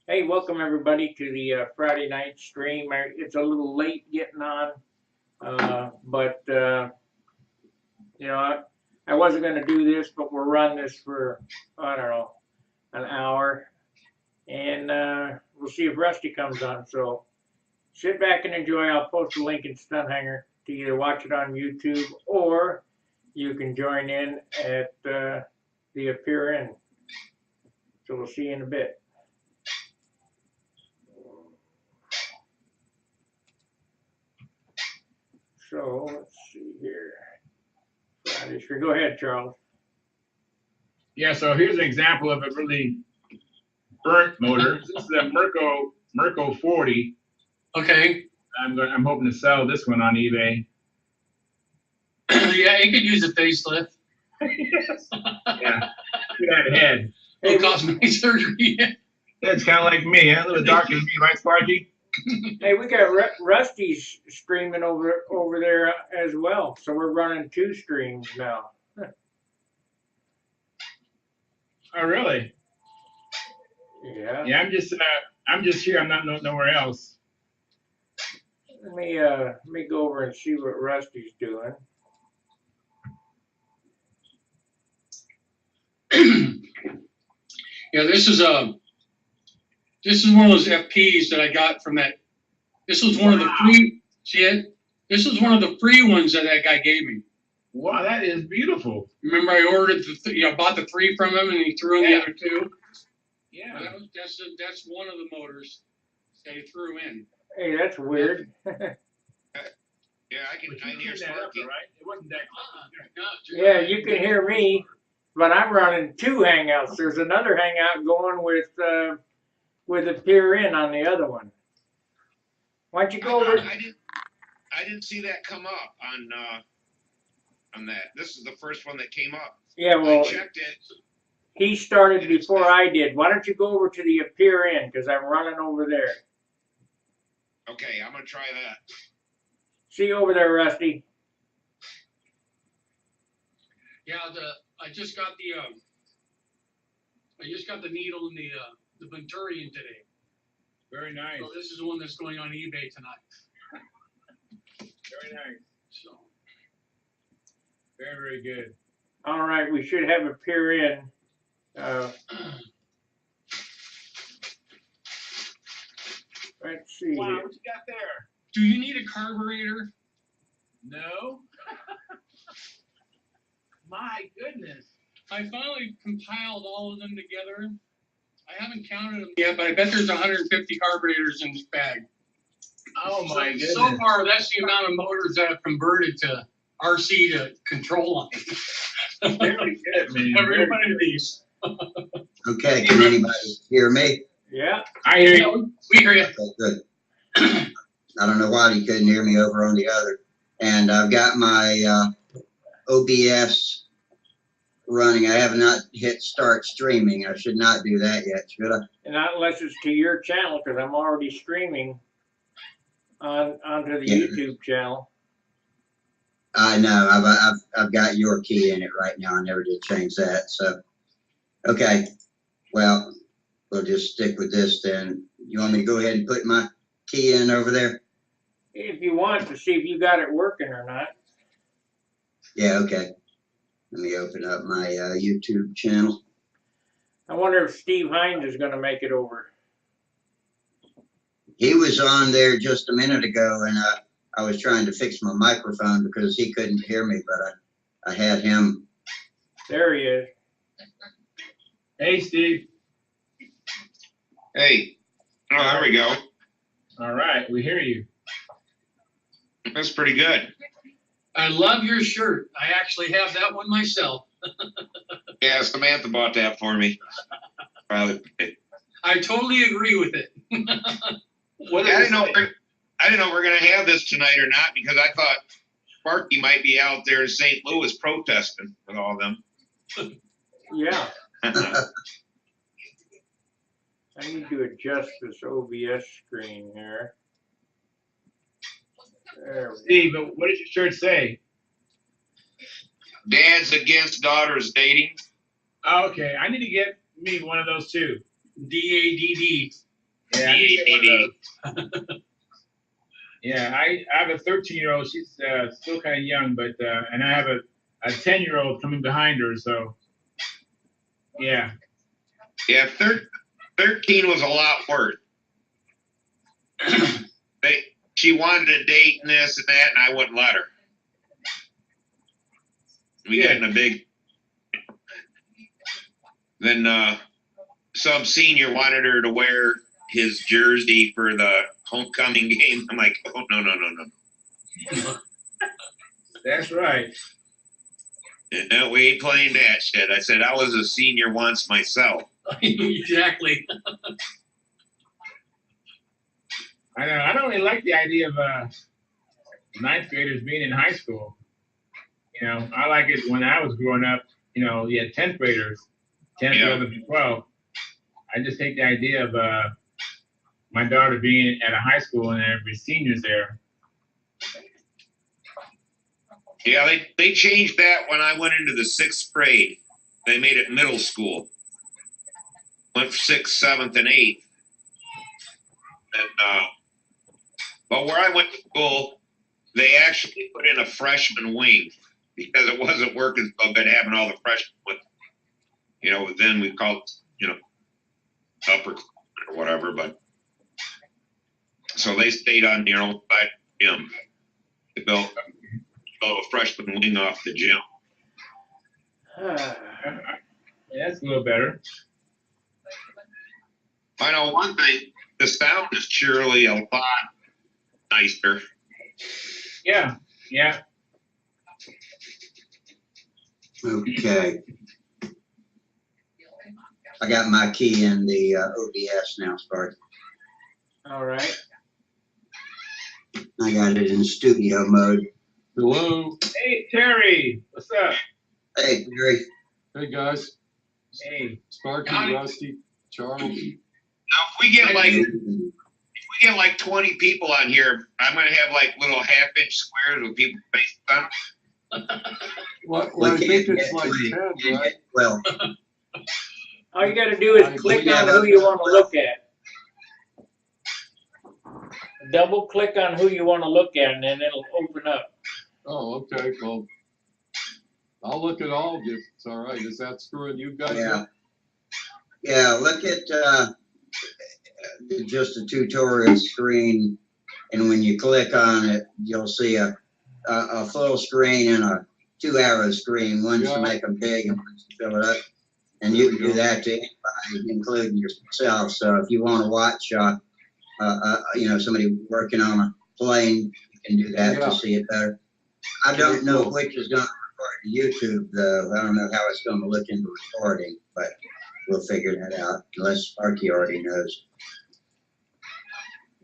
Hey, welcome everybody to the Friday night stream. It's a little late getting on, but you know, I wasn't going to do this, but we'll run this for, I don't know, an hour, and we'll see if Rusty comes on. So sit back and enjoy. I'll post a link in Stunt Hangar to either watch it on YouTube or you can join in at the Appear In. So we'll see you in a bit. So let's see here. Friday stream. Go ahead, Charles. Yeah, so here's an example of a really burnt motor. This is a Merco 40. Okay. I'm hoping to sell this one on eBay. Yeah, it could use a facelift. Yes. Yeah. Look at that head. It'll cost me surgery. It's kind of like me, huh? A little darker than me, right, Sparky? Hey, we got Rusty's streaming over there as well, so we're running 2 streams now. Oh, really? Yeah. Yeah, I'm just here. I'm not nowhere else. Let me go over and see what Rusty's doing. Yeah, this is one of those FPs that I got from that. This was one of the free. See it? This was one of the free ones that guy gave me. Wow, that is beautiful. Remember, I ordered bought the 3 from him, and he threw in the other 2. Yeah. That's one of the motors that he threw in. Hey, that's weird. Yeah, I can hear Sparky. Right? It wasn't that close. Yeah, you can hear me, but I'm running 2 Hangouts. There's another Hangout going with Appear In on the other one. Why don't you go over? I didn't see that come up on that. This is the first one that came up. Yeah, well, I checked it. he started before I did. Why don't you go over to the Appear In, because I'm running over there. Okay, I'm gonna try that. See you over there, Rusty. Yeah, I just got the needle and the Venturion today. Very nice. So this is the one that's going on eBay tonight. Very nice. So Very, very good. All right, we should have Appear In. Let's see. Wow, here. what you got there? do you need a carburetor? No. My goodness. I finally compiled all of them together. I haven't counted them yet, but I bet there's 150 carburetors in this bag. Oh my goodness. So far, that's the amount of motors that I've converted to RC to control line. Very good, man. Every one of these. Okay, can anybody hear me? Yeah. I hear you. We hear you. Okay, good. I don't know why you couldn't hear me over on the other. And I've got my OBS running. I have not hit start streaming. I should not do that yet, should I? And not unless it's to your channel, because I'm already streaming onto the Yeah. YouTube channel. I know. I've got your key in it right now. I never did change that. So, okay. Well, we'll just stick with this then. You want me to go ahead and put my key in over there? If you want to see if you got it working or not. Yeah, okay. Let me open up my YouTube channel. I wonder if Steve Hines is going to make it over. He was on there just a minute ago, and I was trying to fix my microphone because he couldn't hear me, but I had him. There he is. Hey, Steve. Hey. Oh, there we go. All right, we hear you. That's pretty good. I love your shirt. I actually have that one myself. Yeah, Samantha bought that for me. Probably. I totally agree with it. I didn't know we're gonna have this tonight or not because I thought Sparky might be out there in St. Louis protesting with all of them. Yeah. I need to adjust this OBS screen here. There we Steve, what did your shirt say? Dads against daughters dating. Oh, okay, I need to get me one of those too. DADD. Yeah, I need to get one of those. Yeah, I have a 13-year-old. She's still kind of young, but and I have a 10-year-old coming behind her. So, yeah. Yeah, 13 was a lot worse. She wanted a date and this and that, and I wouldn't let her. We got in a big. Then some senior wanted her to wear his jersey for the homecoming game. I'm like, oh, no. That's right. No, we ain't playing that shit. I said I was a senior once myself. Exactly. I know. I don't really like the idea of ninth graders being in high school. You know, I like it when I was growing up. You know, you had 10th graders, 10th, Yeah. 11th, and 12th. I just hate the idea of my daughter being at a high school and every senior's there. Yeah, they changed that when I went into the 6th grade. They made it middle school. Went for 6th, 7th, and 8th. And but where I went to school, they actually put in a freshman wing because it wasn't working so good having all the freshmen with, you know, then we called it, you know, upper or whatever, but so they stayed on their own side of the gym. They built a freshman wing off the gym. Yeah, that's a little better. I know one thing, the sound is surely a lot nicer. Yeah. Okay. I got my key in the OBS now, Sparky. All right. I got it in studio mode. Hello. Hey, Terry. What's up? Hey, Gary. Hey, guys. Hey. Sparky, Howdy. Rusty, Charles. Now, if we get like 20 people on here, I'm gonna have like little half-inch squares with people faces on them. Well, We I think can't it's get like three. 10, right? Well, All you got to do is click on who you want to look at. Double click on who you want to look at, and then it'll open up. Oh, okay. Well, I'll look at all of you. It's all right. Is that screwing you guys yeah. up? Yeah, look at just a tutorial screen, and when you click on it, you'll see a full screen and a 2-arrow screen. One's to make them big and one's to fill it up. And you can do that to anybody, including yourself. So if you want to watch, you know, somebody working on a plane, you can do that to see it better. I don't know which is going to record to YouTube, though. I don't know how it's going to look into recording, but we'll figure that out, unless Sparky already knows.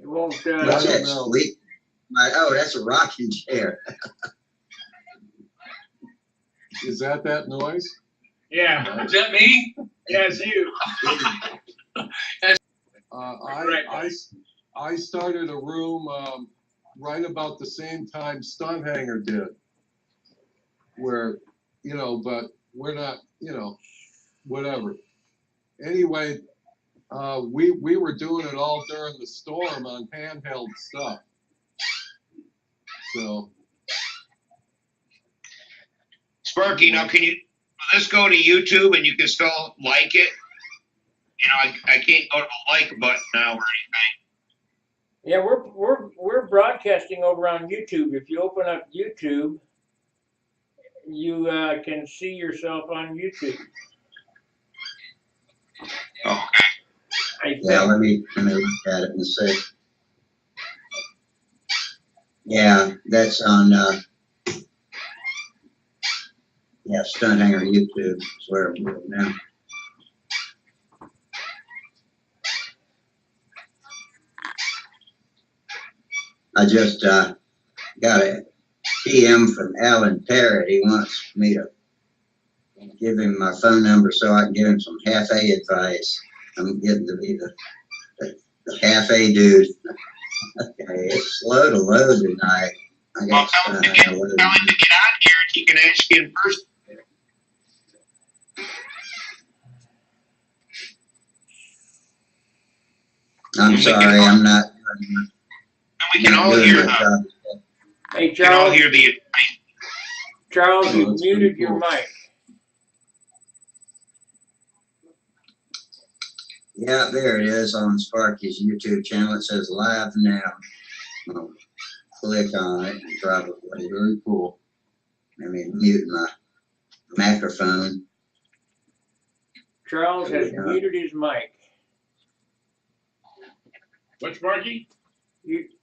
It won't. What's that, sweet? Oh, that's a rocking chair. Is that noise? Yeah. Is that me? Yeah, it's you. I started a room right about the same time Stunt Hangar did, where, you know, but we're not, you know, whatever. Anyway, we were doing it all during the storm on handheld stuff. So. Sparky, now can you let's go to YouTube and you can still like it? You know, I can't go to the like button now or anything. Yeah, we're broadcasting over on YouTube. If you open up YouTube, you can see yourself on YouTube. Oh, Yeah, let me look at it and see. Yeah, that's on yeah, Stunt Hangar YouTube is where I'm going now. I just got a PM from Alan Parrott. He wants me to give him my phone number so I can give him some half-A advice. I'm getting to be the half-A dude. Okay, it's slow to load tonight. I got tell him to get on here. He can ask you in person. I'm sorry, I'm not. And we can not all doing hear my the, job. Hey, we can all Charles, hear the, Charles, Oh, you that's muted pretty your cool. mic. Yeah, there it is on Sparky's YouTube channel. It says live now. I'll click on it and probably, Very cool. I mean, mute my microphone. Charles There we has go. muted his mic. What's Sparky?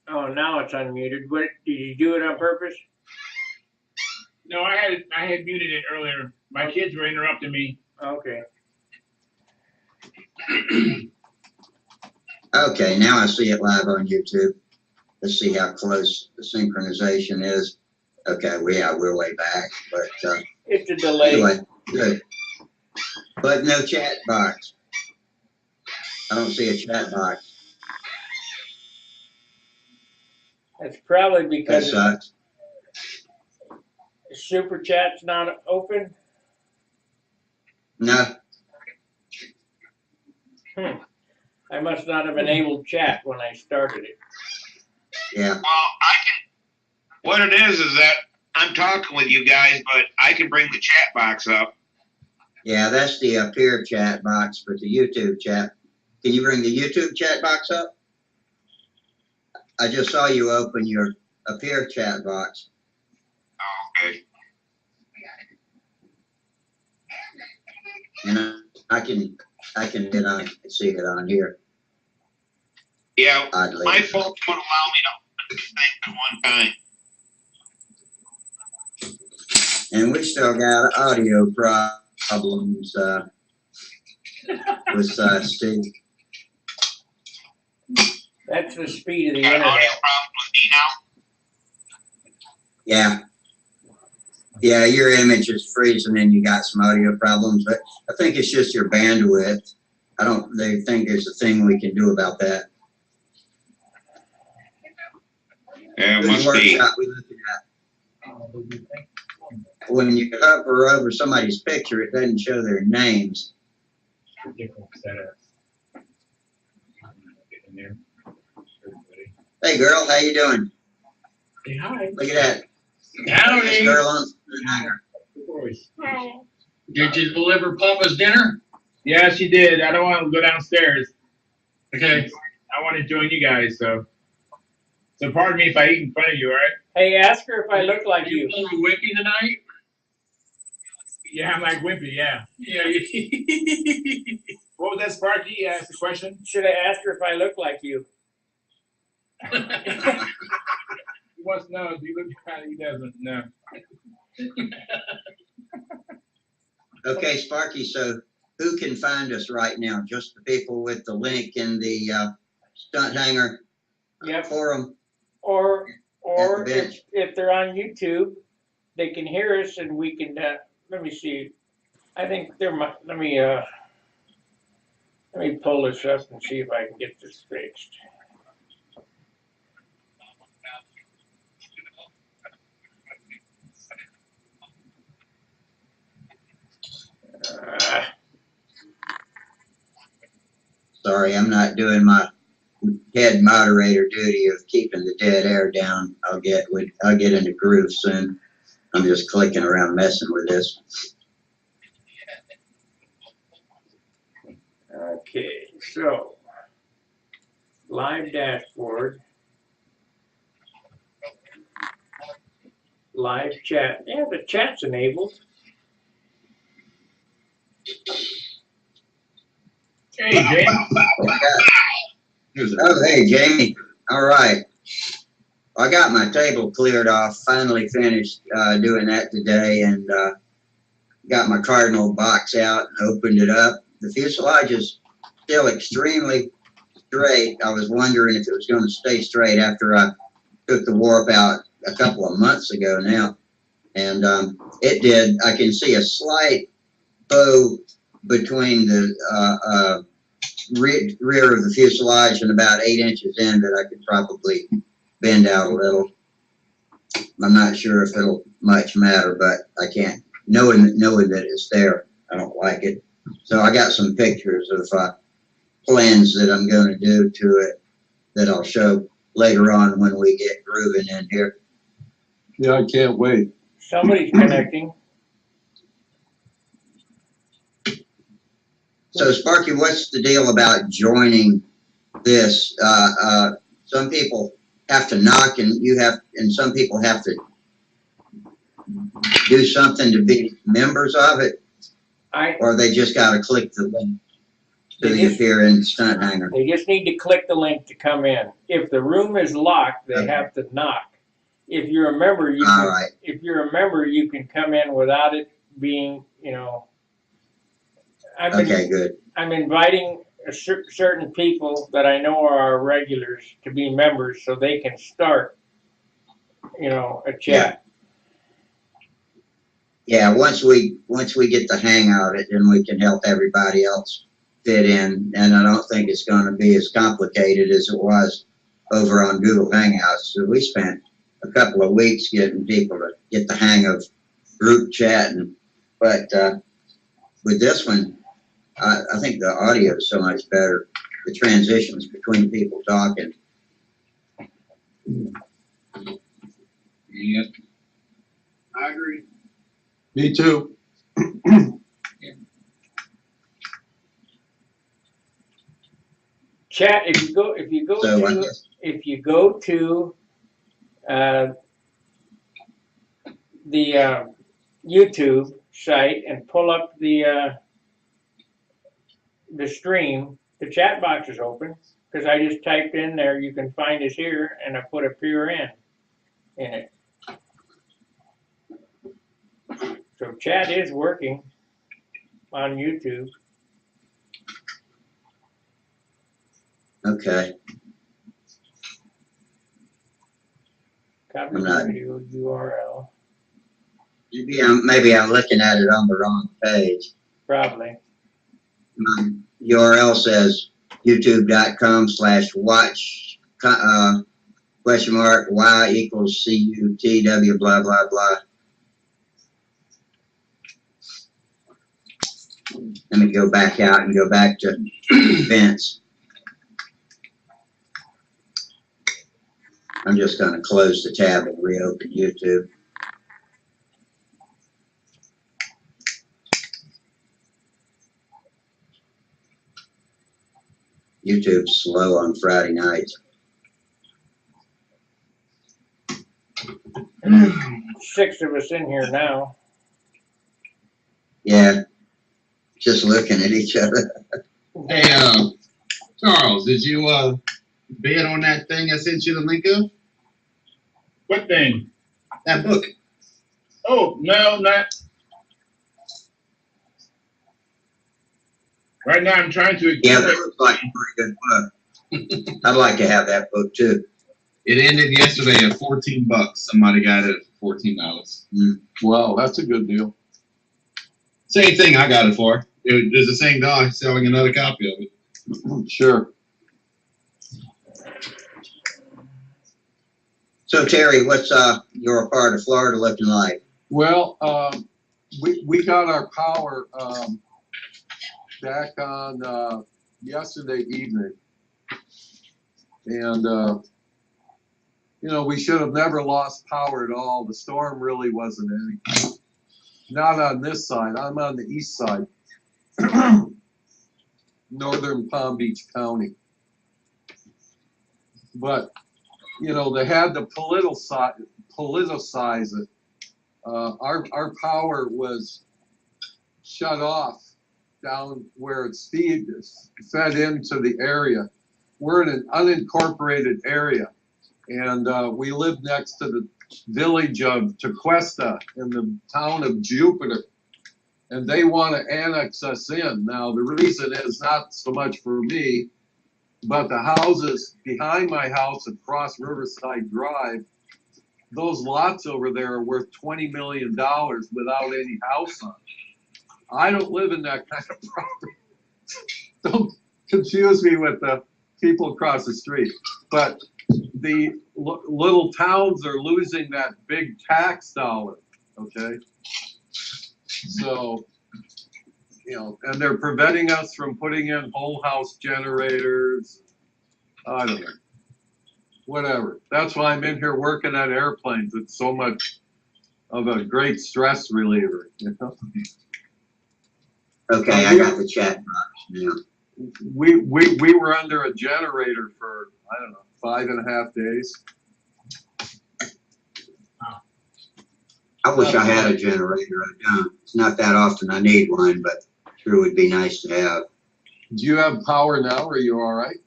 Oh, now it's unmuted. What, did you do it on purpose? No, I had muted it earlier. My kids were interrupting me. Okay. Okay, now I see it live on YouTube. Let's see how close the synchronization is. Okay, we're way back, but It's a delay. anyway, good. But no chat box. I don't see a chat box. That's probably That because sucks. Super Chat's not open. No, I must not have enabled chat when I started it. yeah. well, what it is that I'm talking with you guys, but I can bring the chat box up. Yeah, that's the Appear chat box for the YouTube chat. Can you bring the YouTube chat box up? I just saw you open your Appear chat box. Okay. And I can get on, see it on here, Yeah, oddly. my phone won't allow me to open the thing at one time. And we still got audio problems with Steve. That's the speed of the Got an audio internet. problem with me now? Yeah. Yeah, your image is freezing and you got some audio problems, but I think it's just your bandwidth. They think there's a thing we can do about that. Yeah, it Good must be. workshop we're looking at. When you hover over somebody's picture, it doesn't show their names. Hey girl, how you doing? Say hi. Look at that. This Howdy. girl on Stunt Hangar. Did you deliver Papa's dinner? Yeah, she did. I don't want to go downstairs. Okay. I want to join you guys, so pardon me if I eat in front of you, all right? Hey, ask her if I look like You you. pulling Whippy tonight? Yeah, I'm like Wimpy, yeah. Yeah. What was that, Sparky? You asked the question? Should I ask her if I look like you? He wants to know if you look kind of, he doesn't, no. Okay, Sparky, so who can find us right now? Just the people with the link in the Stunt Hangar Yep. forum? Or At the bench. if they're on YouTube, they can hear us and we can. Let me see. I think there might. Let me pull this up and see if I can get this fixed. Sorry, I'm not doing my head moderator duty of keeping the dead air down. I'll get into groove soon. I'm just clicking around messing with this. Okay, so live dashboard, live chat. Yeah, the chat's enabled. Hey, James. Oh, hey, Jamie. All right. I got my table cleared off, finally finished doing that today, and got my cardinal box out and opened it up. The fuselage is still extremely straight. I was wondering if it was going to stay straight after I took the warp out a couple of months ago now. And it did. I can see a slight bow between the rear of the fuselage and about 8 inches in that I could probably bend out a little. I'm not sure if it'll much matter, but I can't. Knowing that it's there, I don't like it. So I got some pictures of plans that I'm going to do to it that I'll show later on when we get grooving in here. Yeah, I can't wait. Somebody's connecting. So Sparky, what's the deal about joining this? Some people have to knock, and some people have to do something to be members of it, or they just got to click the link to appear in Stunt Hangar. They just need to click the link to come in. If the room is locked, they have to knock. If you're a member, you can, right. If you're a member, you can come in without it being, you know. Okay, good. I'm inviting certain people that I know are our regulars to be members so they can start, you know, a chat. Yeah, once we get the hang of it, then we can help everybody else fit in. And I don't think it's going to be as complicated as it was over on Google Hangouts. So we spent a couple of weeks getting people to get the hang of group chatting. But with this one, I think the audio is so much better. The transitions between people talking. Yep. I agree. Me too. Chat, if you go to the YouTube site and pull up the stream, the chat box is open because I just typed in there, you can find us here, and I put appear in it. So chat is working on YouTube. Okay. Copy video URL. Maybe I'm looking at it on the wrong page. Probably. My URL says youtube.com/watch question mark y equals CUTW blah blah blah. Let me go back out and go back to events. I'm just going to close the tab and reopen YouTube. YouTube's slow on Friday nights. 6 of us in here now. Yeah, just looking at each other. Hey, Charles, did you bid on that thing I sent you the link of? What thing? That book. Oh, no, not. Right now I'm trying to. Yeah, that looks like a pretty good book. I'd like to have that book too. It ended yesterday at $14. Somebody got it for $14. Wow, that's a good deal. Same thing I got it for. There's the same guy selling another copy of it. Sure. So Terry, what's your part of Florida looking like? Well, we got our power back on yesterday evening, and you know, we should have never lost power at all. The storm really wasn't any. Not on this side. I'm on the east side, northern Palm Beach County. But you know, they had to politicize it. Our power was shut off down where it's fed into the area. We're in an unincorporated area, and we live next to the village of Tequesta in the town of Jupiter, and they want to annex us in. Now, the reason is not so much for me, but the houses behind my house across Riverside Drive, those lots over there are worth $20 million without any house on it. I don't live in that kind of property. Don't confuse me with the people across the street. But the little towns are losing that big tax dollar, okay? So you know, and they're preventing us from putting in whole house generators. I don't know. Whatever. That's why I'm in here working on airplanes. It's so much of a great stress reliever, you know? Okay, I got the chat box now. We were under a generator for, I don't know, 5.5 days. I wish I had a generator. I don't. It's not that often I need one, but sure would be nice to have. Do you have power now? Are you all right?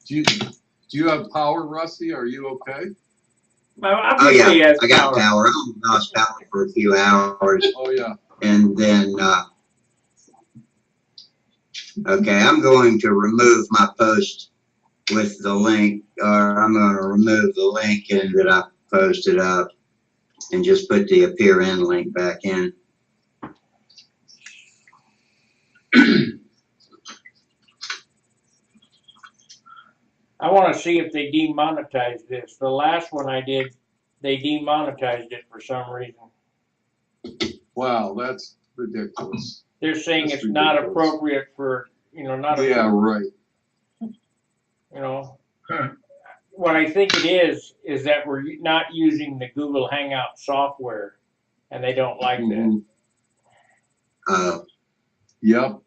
Do you have power, Rusty? Are you okay? Oh yeah, I got power. I only lost power for a few hours. Oh yeah. And then, okay, I'm going to remove my post with the link, or I'm going to remove the link that I posted up and just put the appear in link back in. I want to see if they demonetized this. The last one I did, they demonetized it for some reason. Wow, that's ridiculous. They're saying That's it's not ridiculous. appropriate for, not Yeah, right. What I think it is that we're not using the Google Hangout software, and they don't like that. Yep,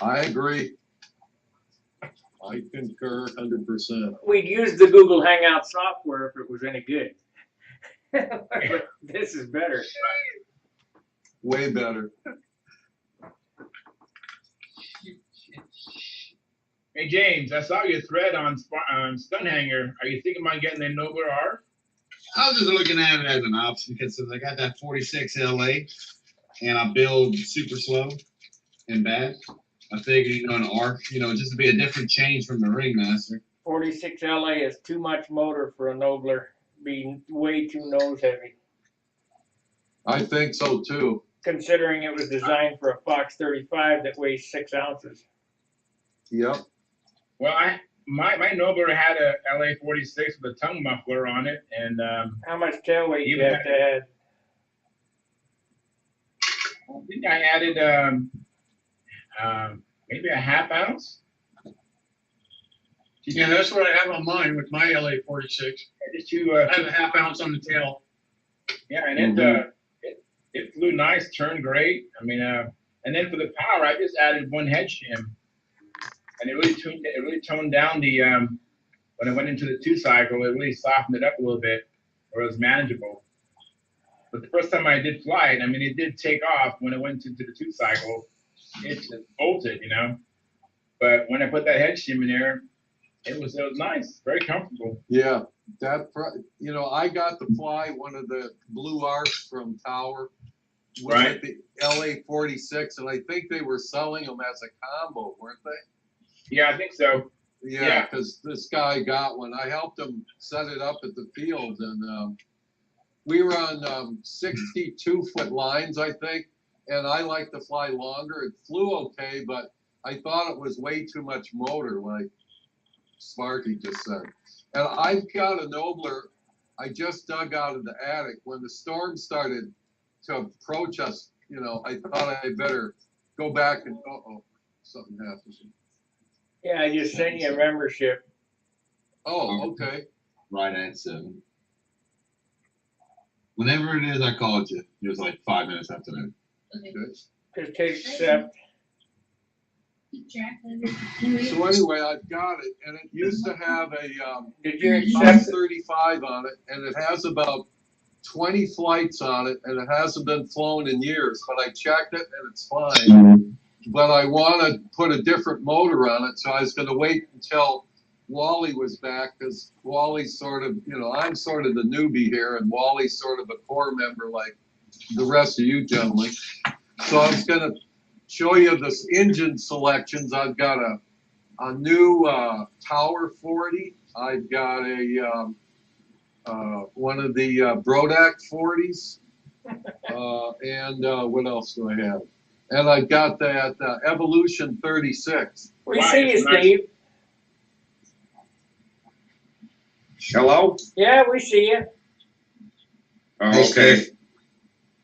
I agree. I concur 100%. We'd use the Google Hangout software if it was any good. But this is better. Way better. Hey James, I saw your thread on Stunt Hangar. Are you thinking about getting the Nobler R? I was just looking at it as an option because I got that 46 LA and I build super slow and bad. I figured, an R, just to be a different change from the Ringmaster. 46 LA is too much motor for a Nobler, being way too nose heavy. I think so too. Considering it was designed for a Fox 35 that weighs 6 ounces. Yep. Well, my Nobler had a LA 46 with a tongue muffler on it, and how much tail weight do you have to add? I think I added maybe a half ounce. Yeah, that's what I have on mine with my LA 46. Just to I have a half ounce on the tail. Yeah, and it flew nice, turned great. I mean, and then for the power, I just added one head shim, and it really toned down the when it went into the 2-cycle, it really softened it up a little bit, or it was manageable. But the first time I did fly it, I mean, it did take off when it went into the 2-cycle. It just bolted, But when I put that head shim in there, it was nice, very comfortable. Yeah, I got to fly one of the Blue Arcs from Tower with Right. the LA 46, and I think they were selling them as a combo, weren't they? Yeah, I think so. Yeah, because this guy got one. I helped him set it up at the field, and we were on 62-foot lines, I think, and I like to fly longer. It flew okay, but I thought it was way too much motor, like Sparky just said. And I've got a Nobler I just dug out of the attic. When the storm started to approach us, I thought I'd better go back and, something happened. Yeah, I just sent you a membership. Oh, okay. Right at 7. Whenever it is, I called you. It was like 5 minutes after that. Good. Just take accept. So anyway, I've got it, and it used to have a Did you accept 35 on it, and it has about 20 flights on it, and it hasn't been flown in years, but I checked it and it's fine. But I want to put a different motor on it, so I was going to wait until Wally was back, because Wally's sort of, I'm sort of the newbie here, and Wally's sort of a core member like the rest of you gentlemen. So I was going to show you this engine selections. I've got a new Tower 40. I've got a one of the Brodak 40s, and what else do I have? And I've got that Evolution 36. We see you, Steve. Hello? Yeah, we see you. Okay. Steve.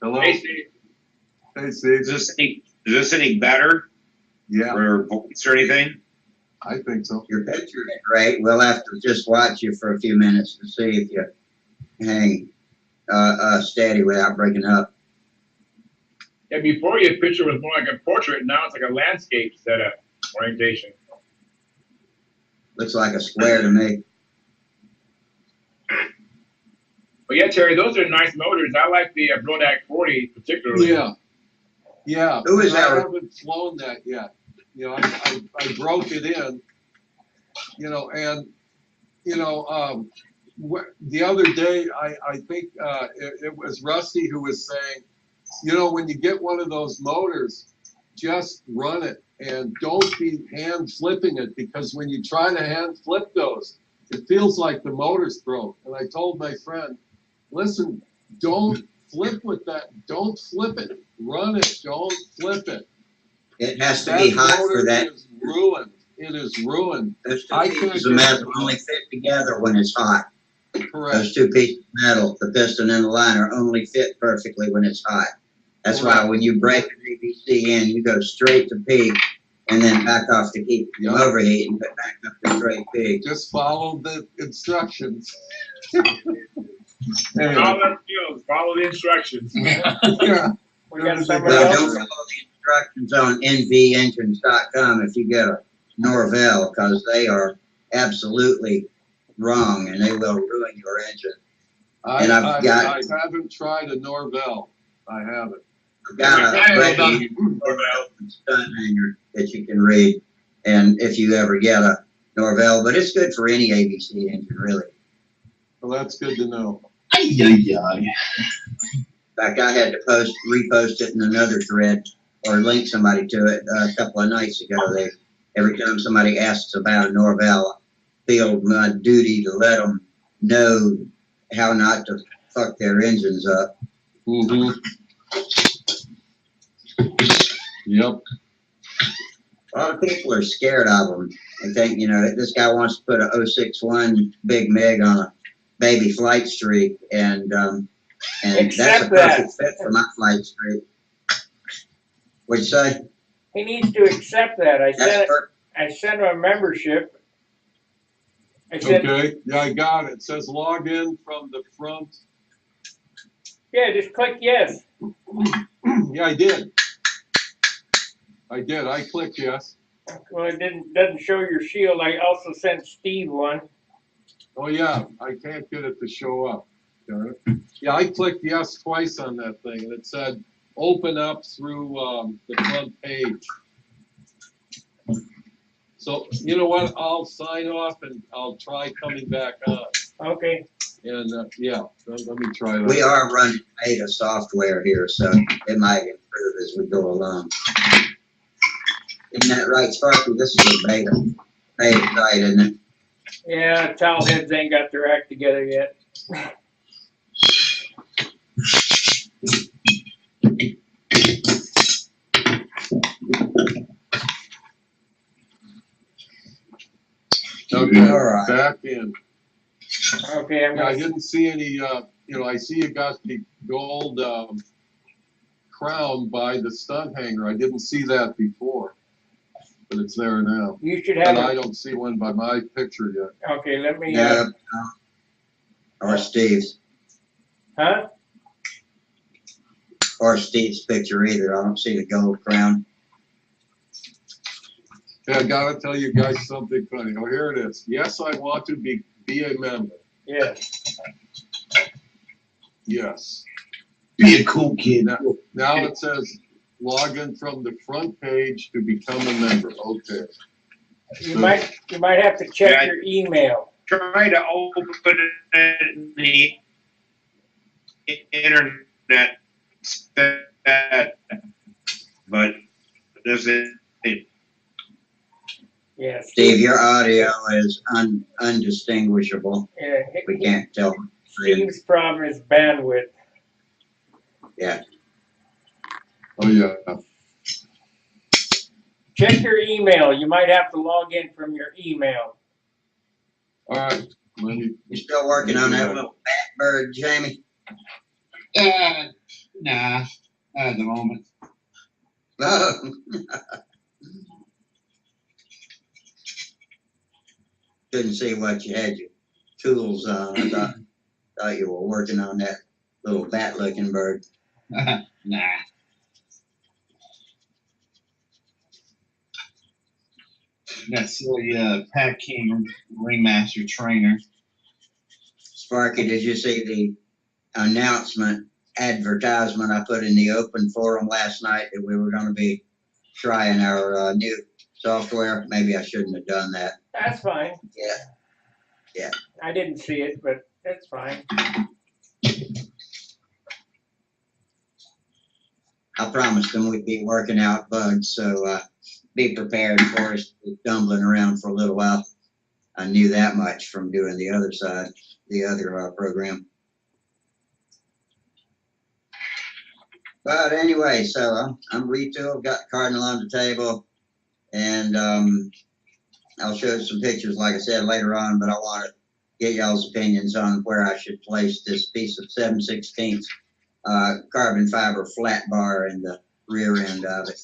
Hello. Hey, Steve. Hey, Steve. Is this any better Yeah, or voice or anything? I think so. Your picture is great. We'll have to just watch you for a few minutes to see if you hang steady without breaking up. Yeah, before your picture was more like a portrait. Now it's like a landscape setup orientation. Looks like a square to me. But yeah, Terry, those are nice motors. I like the Brodak 40 particularly. Yeah. Yeah. Who is that? I haven't flown that yet. You know, I broke it in, you know, and, you know, the other day, I think it was Rusty who was saying, you know, when you get one of those motors, just run it and don't be hand flipping it, because when you try to hand flip those, it feels like the motor's broke. And I told my friend, listen, don't flip with that. Don't flip it. Run it. Don't flip it. It has to be hot for that. Is ruined. It is ruined. Those two I pieces can't of get metal it. only fit together when it's hot. Correct. Those two pieces of metal, the piston and the liner, only fit perfectly when it's hot. That's why when you break an ABC in, you go straight to peak and then back off to keep from overheating, but back up to straight peak. Just follow the instructions. And all our skills, follow the instructions. Yeah. We got somebody Well, else. don't follow the instructions on nvengines.com if you get a Norvell, because they are absolutely wrong and they will ruin your engine. I I've haven't tried a Norvell. I haven't. I've got a breaking Stunt Hanger that you can read, and if you ever get a Norvell, but it's good for any ABC engine, really. Well, that's good to know. In fact, I had to repost it in another thread or link somebody to it a couple of nights ago. Every time somebody asks about a Norvell, I feel my duty to let them know how not to fuck their engines up. Mm-hmm. Yep. A lot of people are scared of them. They think, you know, this guy wants to put a 061 Big Mig on a baby flight streak, and that's a perfect fit for my flight streak. What'd you say? He needs to accept that. I sent him a membership. I said, Okay. Yeah, I got it. It says log in from the front. yeah, just click yes. Yeah, I did. I clicked yes. Well, it doesn't show your shield. I also sent Steve one. Oh yeah, I can't get it to show up. Darn it. Yeah, I clicked yes twice on that thing, and it said open up through the front page. So you know what? I'll sign off and I'll try coming back on. Okay. And yeah, let me try that. We are running beta software here, so it might improve as we go along. Isn't that right, Sparky? This is a beta site, isn't it? Yeah, towel heads ain't got their act together yet. Okay, All right. back in. Okay, I'm Yeah, I gonna. didn't see any, you know, I see you got the gold crown by the stunt hanger. I didn't see that before, but it's there now. You should And have. I don't see one by my picture yet. Okay, let me. No, or Steve's. Huh? Or Steve's picture either. I don't see the gold crown. Hey, I gotta tell you guys something funny. Oh, here it is. Yes, I want to be a member. Yes. Yes. Be a cool kid. Now it says log in from the front page to become a member. Okay. You might have to check Yeah. your email. Try to open it in the internet, but this is it. Yeah. Steve, your audio is undistinguishable. Yeah. We can't tell. Steve's problem is bandwidth. Yeah. Oh yeah. Check your email. You might have to log in from your email. All right. Let me. You still working on that little bat bird, Jamie? Nah, not at the moment. Oh. Couldn't see what you had your tools on. I thought you were working on that little bat-looking bird. Nah. That silly Pat King Ringmaster trainer. Sparky, did you see the advertisement I put in the open forum last night that we were going to be trying our new software? Maybe I shouldn't have done that. That's fine. Yeah. I didn't see it, but that's fine. I promised them we'd be working out bugs, so be prepared for us stumbling around for a little while. I knew that much from doing the other side, the other program. But anyway, so I'm retooled, got the Cardinal on the table, and I'll show you some pictures, like I said, later on, but I want to get y'all's opinions on where I should place this piece of 7/16 carbon fiber flat bar in the rear end of it.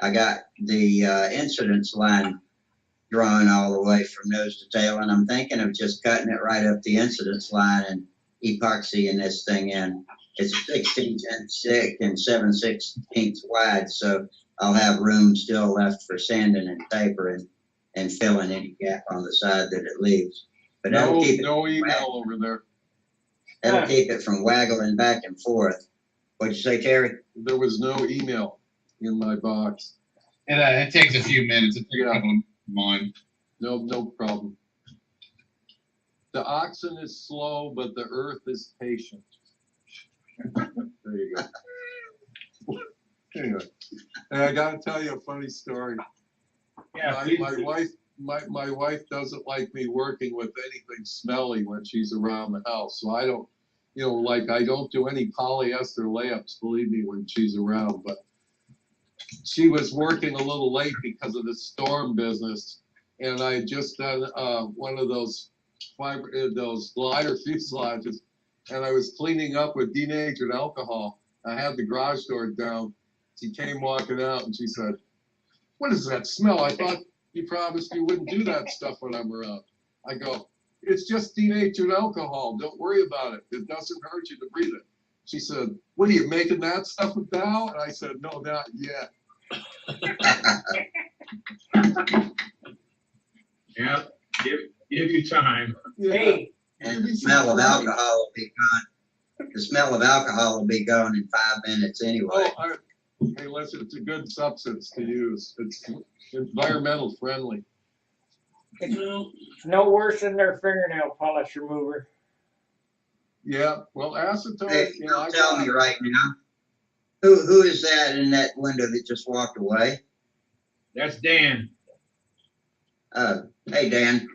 I got the incidence line drawn all the way from nose to tail, and I'm thinking of just cutting it right up the incidence line and epoxying this thing in. It's 16 inch thick and 7/16 wide, so I'll have room still left for sanding and papering and filling any gap on the side that it leaves. But that'll keep it no email over there. That'll keep it from waggling back and forth. What'd you say, Terry? There was no email in my box. It takes a few minutes. It takes a couple of mine. No problem. The oxen is slow, but the earth is patient. There you go. Anyway, and I gotta tell you a funny story. Yeah, My wife doesn't like me working with anything smelly when she's around the house. So I don't, I don't do any polyester layups, believe me, when she's around. But she was working a little late because of the storm business. And I had just done one of those glider fuselages. And I was cleaning up with denatured alcohol. I had the garage door down. She came walking out and she said, "What is that smell? I thought you promised you wouldn't do that stuff when I'm around." I go, "It's just denatured alcohol. Don't worry about it. It doesn't hurt you to breathe it." She said, "What are you making that stuff now?" And I said, "No, not yet." Yeah, give you time. Hey, And the smell of alcohol will be gone. The smell of alcohol will be gone in 5 minutes anyway. Hey, listen, it's a good substance to use. It's environmental friendly. it's no worse than their fingernail polish remover. Yeah, well, acetone. Hey, don't tell me right now. Who is that in that window that just walked away? That's Dan. Hey, Dan.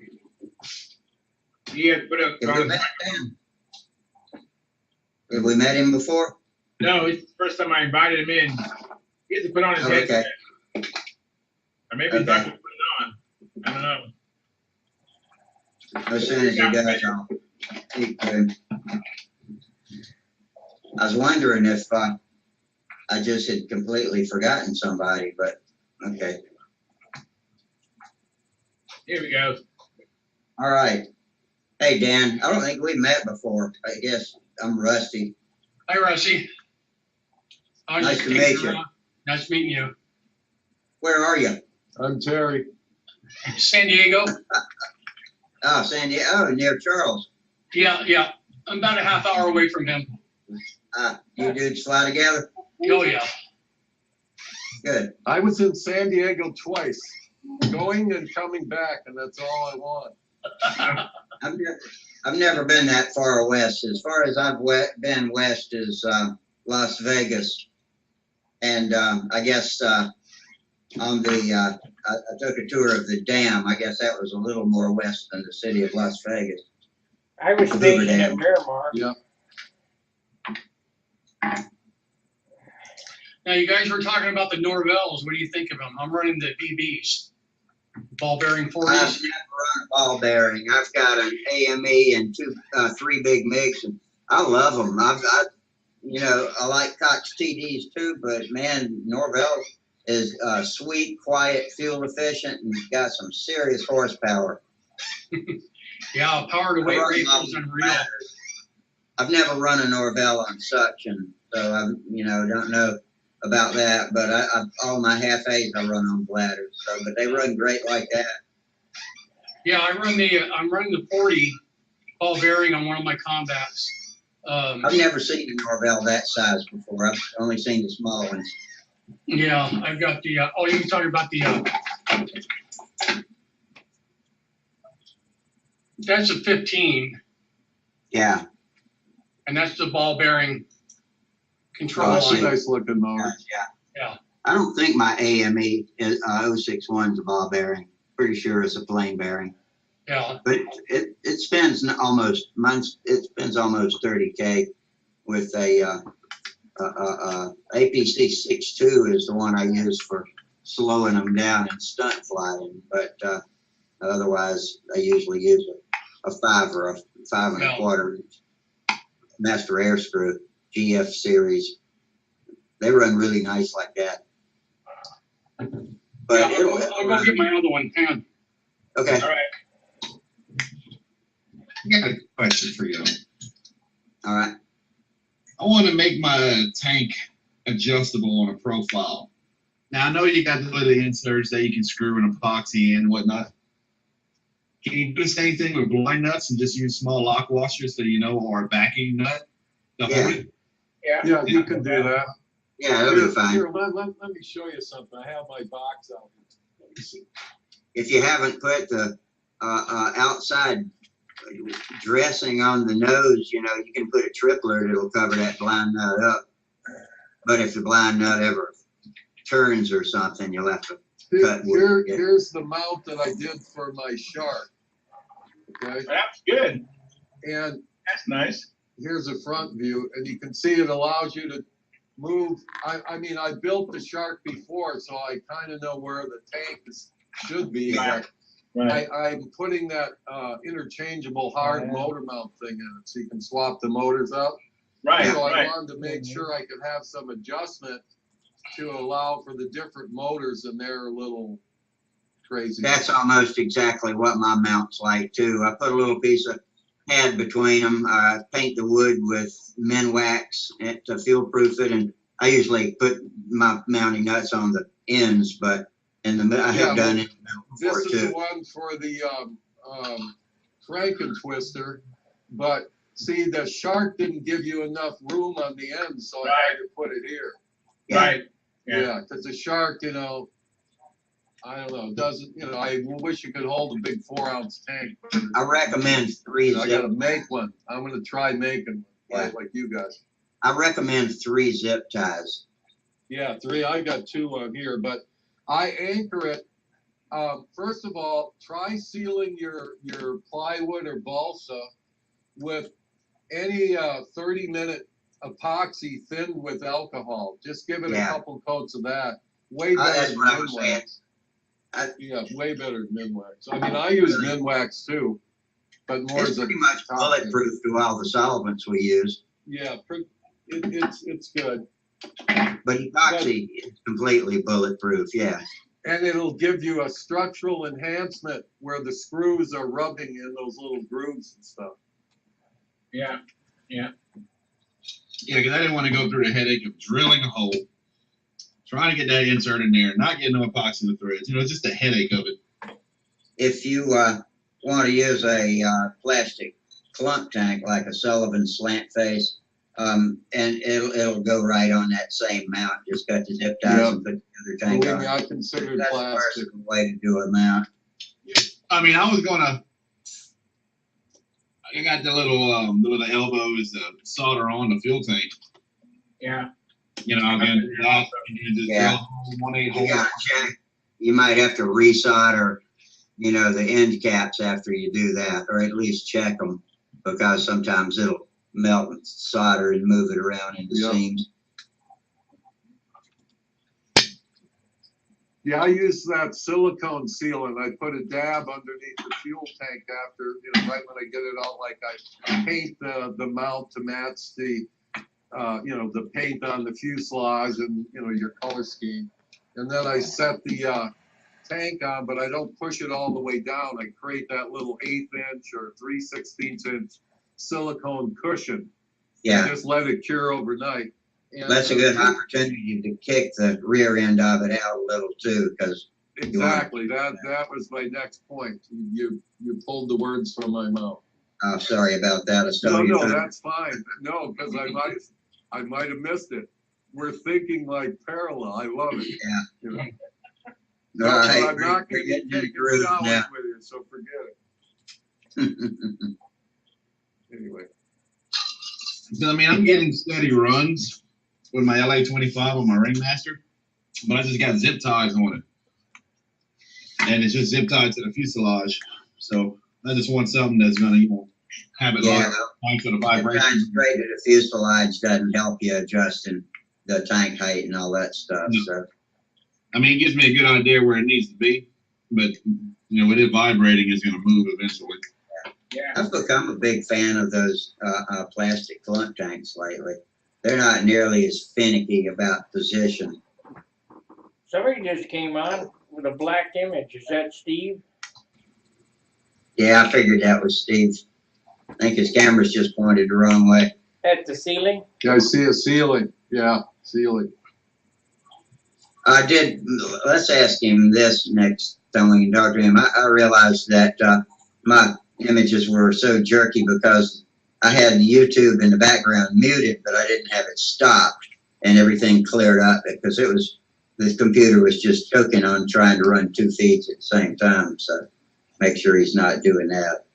He had put a. Have we met Dan? Have we met him before? No, it's the first time I invited him in. He had to put on his headset. Or maybe he's not going to put it on. I don't know. As soon as he does, I'll speak to him. I was wondering if I just had completely forgotten somebody, but okay. Here we go. All right. Hey, Dan, I don't think we've met before. I guess I'm Rusty. Hi, Rusty. Nice to meet you. Nice meeting you. Where are you? I'm Terry. San Diego. Oh, San Diego. Oh, near Charles. Yeah. I'm about a half hour away from him. You dudes fly together? Oh, yeah. Good. I was in San Diego twice, going and coming back, and that's all I want. I've never been that far west. As far as I've been west is Las Vegas, and I guess on the I took a tour of the dam. I guess that was a little more west than the city of Las Vegas. I was stationed at Miramar. Yeah. Now, you guys were talking about the Norvels. What do you think of them? I'm running the BBs, ball bearing 40s. I've never run a ball bearing. I've got an AME and three big MIGs, and I love them. I like Cox TDs too, but man, Norvell, is sweet, quiet, fuel efficient, and got some serious horsepower. Yeah, power to weight I run ratio them is on unreal. bladders. I've never run a Norvell on suction, so I don't know about that. But all my half A's I run on bladders. So, but they run great like that. Yeah, I'm running the 40 ball bearing on one of my combats. I've never seen a Norvell that size before. I've only seen the small ones. Yeah, I've got the, oh, you're talking about the, that's a 15, Yeah. and that's the ball bearing control Oh, that's a line. nice looking motor. Yeah. Yeah. I don't think my AME 061's a ball bearing. Pretty sure it's a plain bearing. Yeah. But it spends almost 30K with a APC 62 is the one I use for slowing them down and stunt flying. But otherwise, I usually use a 5 or a 5 1/4 Master Air Screw GF series. They run really nice like that. But Yeah, I'll go get my other one. Hang on. Okay. All right. I got a question for you. All right. I want to make my tank adjustable on a profile. Now, I know you got the little inserts that you can screw an epoxy in and whatnot. Can you do the same thing with blind nuts and just use small lock washers so or a backing nut to hold it? Yeah, you can do that. Yeah, that'll be fine. Here, let me show you something. I have my box out here. Let me see. If you haven't put the outside dressing on the nose, you can put a tripler that'll cover that blind nut up. But if the blind nut ever turns or something, you'll have to cut wood. Here's the mount that I did for my shark. Okay, That's good. and That's nice. here's a front view, and you can see it allows you to move. I mean, I built the shark before, so I kind of know where the tank should be. Right. But Right. I'm putting that interchangeable hard motor mount thing in it, so you can swap the motors out. Right. So I Right. wanted to make sure I could have some adjustment to allow for the different motors, and they're a little crazy. That's almost exactly what my mount's like too. I put a little piece of pad between them. I paint the wood with Minwax to fuel proof it, and I usually put my mounting nuts on the ends, but I have done it This before is too. the one for the crank and twister, but see, the shark didn't give you enough room on the end, so I had to put it here. Yeah. Right. Yeah, because the shark, I don't know, doesn't, I wish you could hold a big 4-ounce tank. I recommend 3 I zip. gotta make one. I'm gonna try making one, Yeah. like you guys. I recommend 3 zip ties. Yeah, 3. I got 2 on here, but I anchor it. First of all, try sealing your plywood or balsa with any 30-minute epoxy thinned with alcohol. Just give it a couple coats of that. Way better That's than what I was saying. Minwax. Yeah, way better than Minwax. I mean, I use Minwax too, but more It's as a pretty much top bulletproof to all the solvents we use, Yeah, it's good. but epoxy is completely bulletproof. Yeah. And it'll give you a structural enhancement where the screws are rubbing in those little grooves and stuff. Yeah. Yeah, because I didn't want to go through the headache of drilling a hole, trying to get that insert in there, not getting no epoxy in the threads. Just the headache of it. If you want to use a plastic clunk tank like a Sullivan slant face, and it'll go right on that same mount. Just cut the zip ties and put the other tank Believe on. me, I considered That's a plastic. versatile way to do a mount. I mean, I got the little elbows to solder on the fuel tank. Yeah. Again, that, you just drill 1/8 You hole. gotta check. You might have to resolder, the end caps after you do that, or at least check them, because sometimes it'll melt and solder and move it around into seams. Yeah, I use that silicone sealant. I put a dab underneath the fuel tank after, right when I get it out, like I paint the mount to match the paint on the fuselage and, your color scheme. and then I set the tank on, but I don't push it all the way down. I create that little 1/8 inch or 3/16 inch silicone cushion. Yeah, And just let it cure overnight. And, that's a good opportunity to kick the rear end of it out a little too, because Exactly. That was my next point. You pulled the words from my mouth. I'm sorry about that. I stole No, your no, thunder. that's fine. No, because I might have missed it. We're thinking like parallel. I love it. Yeah. You know? All No, right, I'm not we're going to be getting in the taking groove showers now. with you, so forget it. Anyway. So, I mean, I'm getting steady runs with my LA-25 on my Ringmaster, but I just got zip ties on it. And it's just zip tied to the fuselage. So I just want something that's going to, you know, have it Yeah, locked to the Tying vibration. straight to the fuselage doesn't help you adjusting the tank height and all that stuff. No. So I mean, it gives me a good idea where it needs to be, but, you know, with it vibrating, it's going to move eventually. Yeah. I've become a big fan of those plastic flunk tanks lately. They're not nearly as finicky about position. Somebody just came on with a black image. Is that Steve? Yeah, I figured that was Steve. I think his camera's just pointed the wrong way. At the ceiling? Yeah, I see a ceiling. Yeah, ceiling. I did. Let's ask him this next time we can talk to him. I realized that my images were so jerky because I had YouTube in the background muted, but I didn't have it stopped, and everything cleared up because the computer was just choking on trying to run 2 feeds at the same time. So make sure he's not doing that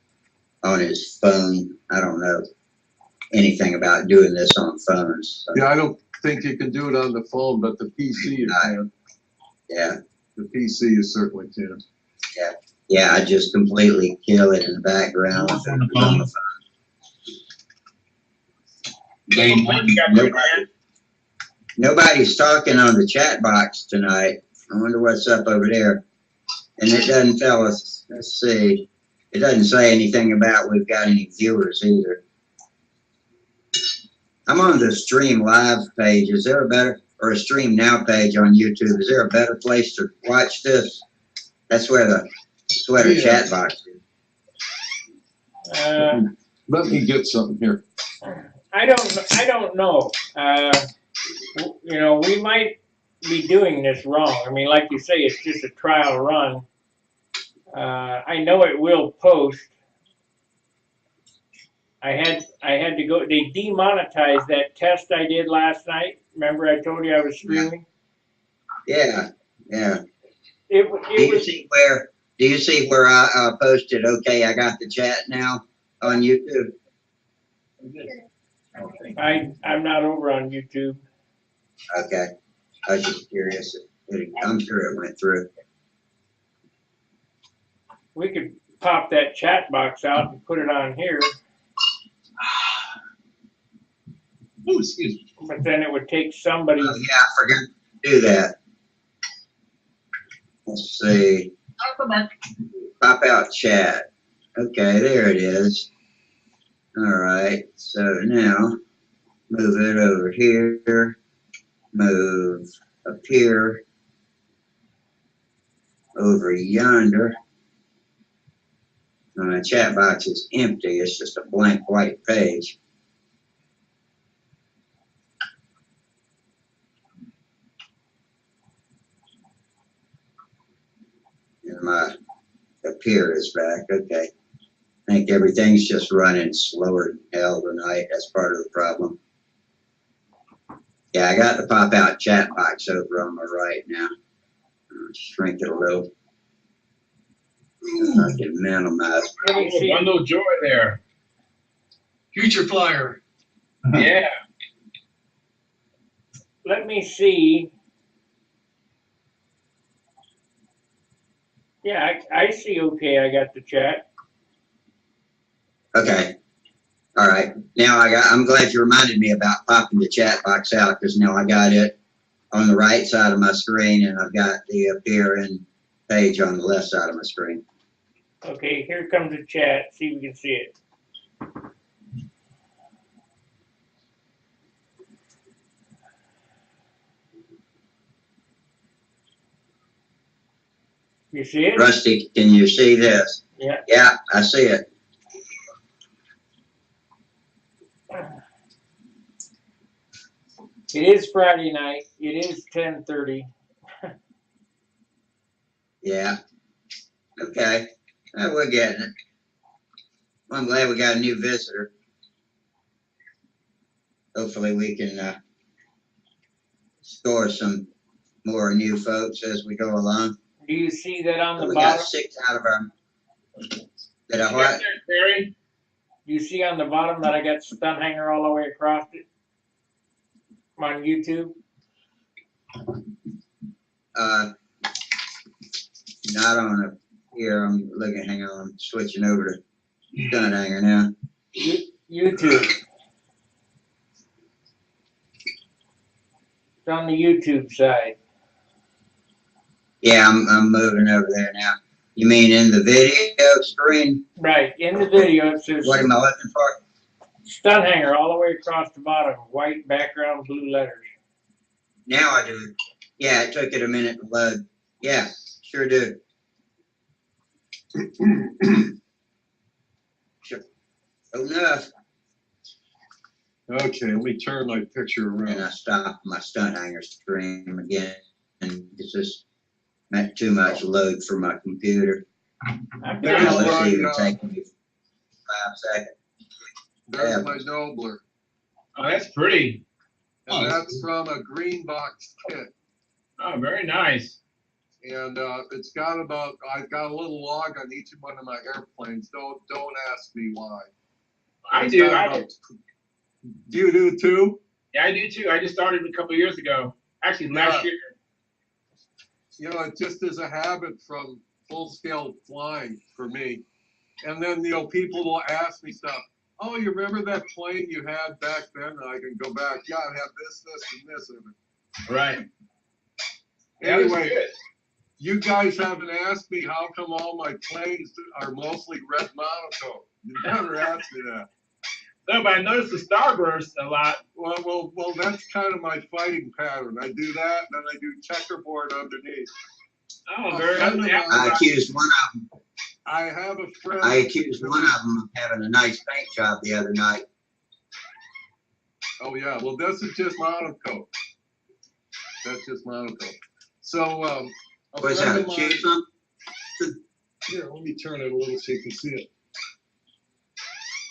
on his phone. I don't know anything about doing this on phones. So, Yeah, I don't think you can do it on the phone, but the PC you can. yeah. The PC you certainly can. Yeah, I just completely kill it in the background. On the phone. Game What one. you got going, man? Nobody's talking on the chat box tonight. I wonder what's up over there. And it doesn't tell us, let's see, it doesn't say anything about we've got any viewers either. I'm on the stream live page. Is there a better, or a stream now page on YouTube? Is there a better place to watch this? That's where the Yeah. chat box is. Let me get something here. I don't know. You know, we might be doing this wrong. I mean, like you say, it's just a trial run. I know it will post. I had to go. They demonetized that test I did last night. Remember, I told you I was streaming. Yeah, yeah. It Do was. you see where I posted, okay, I got the chat now on YouTube? I'm not over on YouTube. Okay. I was just curious. I'm sure it went through. We could pop that chat box out and put it on here, Oh, excuse me. but then it would take somebody. Oh, yeah, I forgot to do that. Let's see. Pop out chat. Okay, there it is. All right. So now move it over here. Move up here. Over yonder. And the chat box is empty. It's just a blank white page. And my appear is back. Okay. I think everything's just running slower than hell tonight. That's part of the problem. Yeah, I got the pop out chat box over on my right now. I'll shrink it a little. I can minimize. Let me see. Bundle of joy there. Future flyer. Yeah. Let me see. Yeah, I see. Okay, I got the chat. Okay. All right. Now I'm glad you reminded me about popping the chat box out because now I got it on the right side of my screen and I've got the appear in page on the left side of my screen. Okay, here comes the chat. See if we can see it. You see it? Rusty, can you see this? Yeah. Yeah, I see it. It is Friday night. It is 10:30. Yeah. Okay. We're getting it. Well, I'm glad we got a new visitor. Hopefully we can score some more new folks as we go along. Do you see that on the We got bottom? 6 out of our. Did I You got what? there, Barry? Do you see on the bottom that I got Stunt Hangar all the way across it? On YouTube? Not on a, here, I'm looking, hang on, I'm switching over to Stunt Hangar now. YouTube. It's on the YouTube side. Yeah, I'm moving over there now. You mean in the video screen? Right, in the video it says What am I looking for? Stunt Hangar all the way across the bottom, white background, blue letters. Now I do. Yeah, it took it a minute to load. Yeah, sure do. Sure. Enough. Okay, let me turn my picture And I around. stopped my Stunt Hangar stream again. And it's just not too much load for my computer. I've There's got Let's my, see, it'll take me 5 seconds. There's my Nobler. Oh, that's pretty. And that's from a green box kit. Oh, very nice. And it's got about, I've got a little log on each one of my airplanes. Don't ask me why. I It's do. got I about- do. Do you do too? Yeah, I do too. I just started a couple of years ago. Actually, last Yeah. year. You know, it just is a habit from full scale flying for me. And then, you know, people will ask me stuff. Oh, you remember that plane you had back then? And I can go back. Yeah, it had this, and this in it. Right. Yeah, that's Anyway, good. you guys haven't asked me how come all my planes are mostly red monocoque. You never asked me that. No, but I noticed the starburst a lot. Well, that's kind of my fighting pattern. I do that, and then I do checkerboard underneath. Oh, very friend of nice. mine- I accused one of them. I have a friend. I accused one of them of having a nice paint job the other night. Oh yeah, well this is just monocoque. That's just monocoque. So a Was friend that of a mine. chisel? Here, let me turn it a little so you can see it.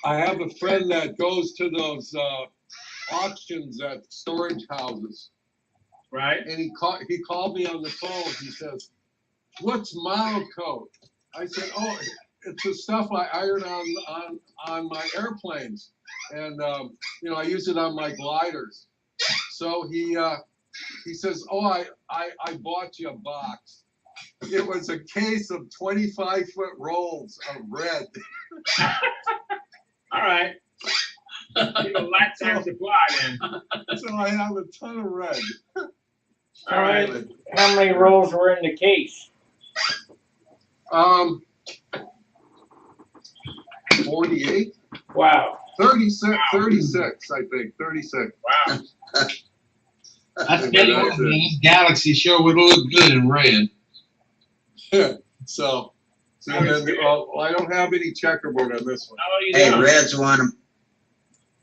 I have a friend that goes to those auctions at storage houses, Right. and he called me on the phone. He says, "What's monocoque?" I said, "Oh, it's the stuff I iron on my airplanes, and you know I use it on my gliders." So he says, "Oh, I bought you a box." It was a case of 25-foot rolls of red. All right. Give a lifetime supply then. So I have a ton of red. All right. How many rolls were in the case? 48? Wow. 36, I think. 36. Wow. I tell you what, man, this Galaxy sure would look good in red. So, and then, I don't have any checkerboard on this one. How are you Hey, doing? red's one of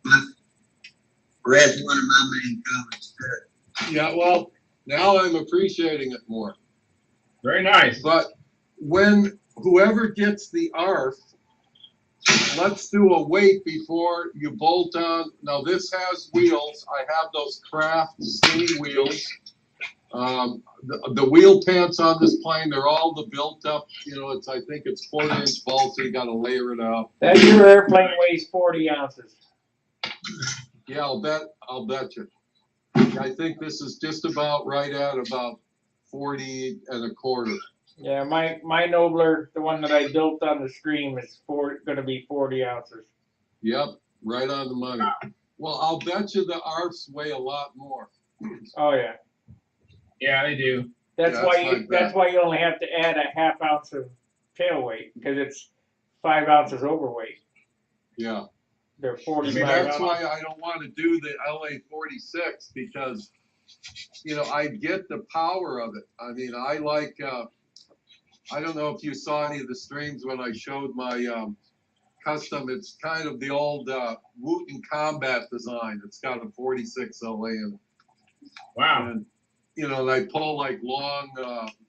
my main colors too. Yeah, well, now I'm appreciating it more. Very nice. But when whoever gets the ARF, let's do a weight before you bolt on. Now this has wheels. I have those Craft skinny wheels. The wheel pants on this plane, they're all the built up, you know, I think it's 1/4-inch bolts, so you gotta layer it out. That your airplane weighs 40 ounces. Yeah, I'll bet you. I think this is just about right at about 40 1/4. Yeah, my Nobler, the one that I built on the stream, is going to be 40 ounces. Yep, right on the money. Well, I'll bet you the ARFs weigh a lot more. Oh yeah. Yeah, they do. That's Yeah, why that's you. like That's that. why you only have to add a 1/2 ounce of tail weight because it's 5 ounces overweight. Yeah. They're See, 45 that's ounces. why I don't want to do the LA 46 because, you know, I get the power of it. I mean, I like, I don't know if you saw any of the streams when I showed my custom. It's kind of the old Wooten Combat design. It's got a 46 LA in it. Wow. And, you know, they pull like long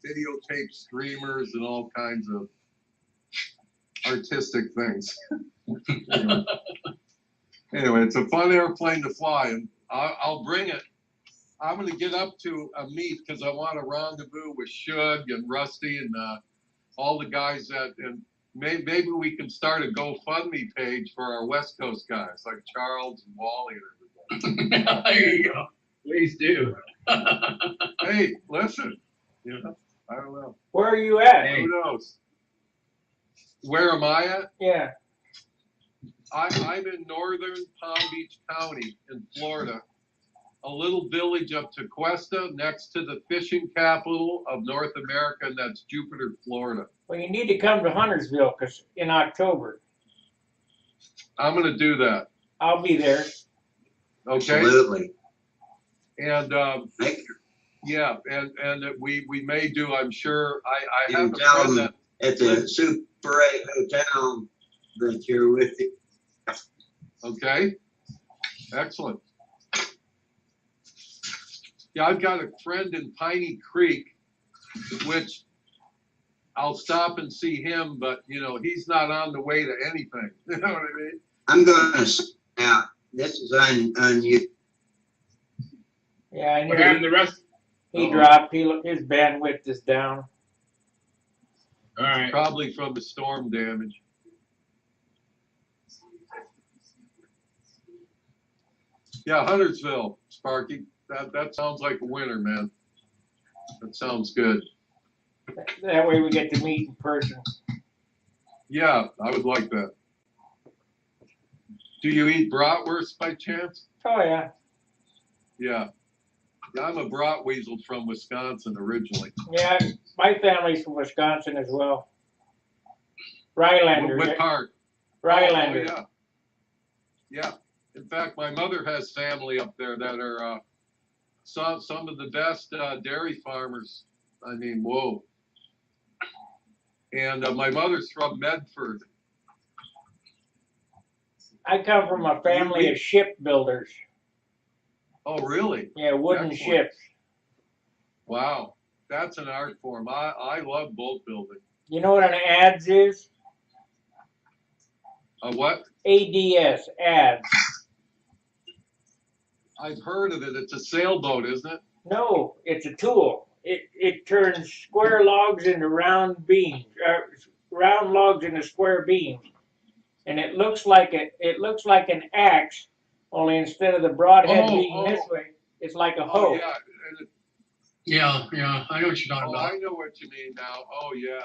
videotape streamers and all kinds of artistic things. Anyway, it's a fun airplane to fly, and I'll bring it. I'm going to get up to a meet because I want to rendezvous with Shug and Rusty and all the guys that, and maybe we can start a GoFundMe page for our West Coast guys like Charles and Wally and everybody. There you go. Please do. Hey, listen, you know, I don't know. Where are you at? Hey. Who knows? Where am I at? Yeah. I'm in northern Palm Beach County in Florida, a little village up to Cuesta next to the fishing capital of North America, and that's Jupiter, Florida. Well, you need to come to Huntersville because in October. I'm going to do that. I'll be there. Okay. Absolutely. And Thank you. yeah, and we may do. I'm sure. I You have can a tell friend them that. at the Super 8 Hotel that you're with you. Okay. Excellent. Yeah, I've got a friend in Piney Creek, which I'll stop and see him, but you know, he's not on the way to anything. You know what I mean? I'm going to, now, this is on you. Yeah, I What happened knew to the rest? he dropped. His bandwidth is down. All right. Probably from the storm damage. Yeah, Huntersville, Sparky. That sounds like a winner, man. That sounds good. That way we get to meet in person. Yeah, I would like that. Do you eat bratwurst by chance? Oh yeah. Yeah. Yeah, I'm a bratweasel from Wisconsin originally. Yeah, my family's from Wisconsin as well. Rylander. What part? Rylander. Oh, yeah. Yeah. In fact, my mother has family up there that are some of the best dairy farmers. I mean, whoa. And my mother's from Medford. I come from a family of shipbuilders. Oh, really? Yeah, wooden Excellent. ships. Wow. That's an art form. I love boat building. You know what an ADS is? A what? ADS, ADS. I've heard of it. It's a sailboat, isn't it? No, it's a tool. It turns square logs into round beams, round logs into square beams, and it looks like an axe, only instead of the broadhead being this way, it's like a hoe. Oh, yeah. And Yeah, I know what you're talking oh, about. I know what you mean now. Oh, yeah.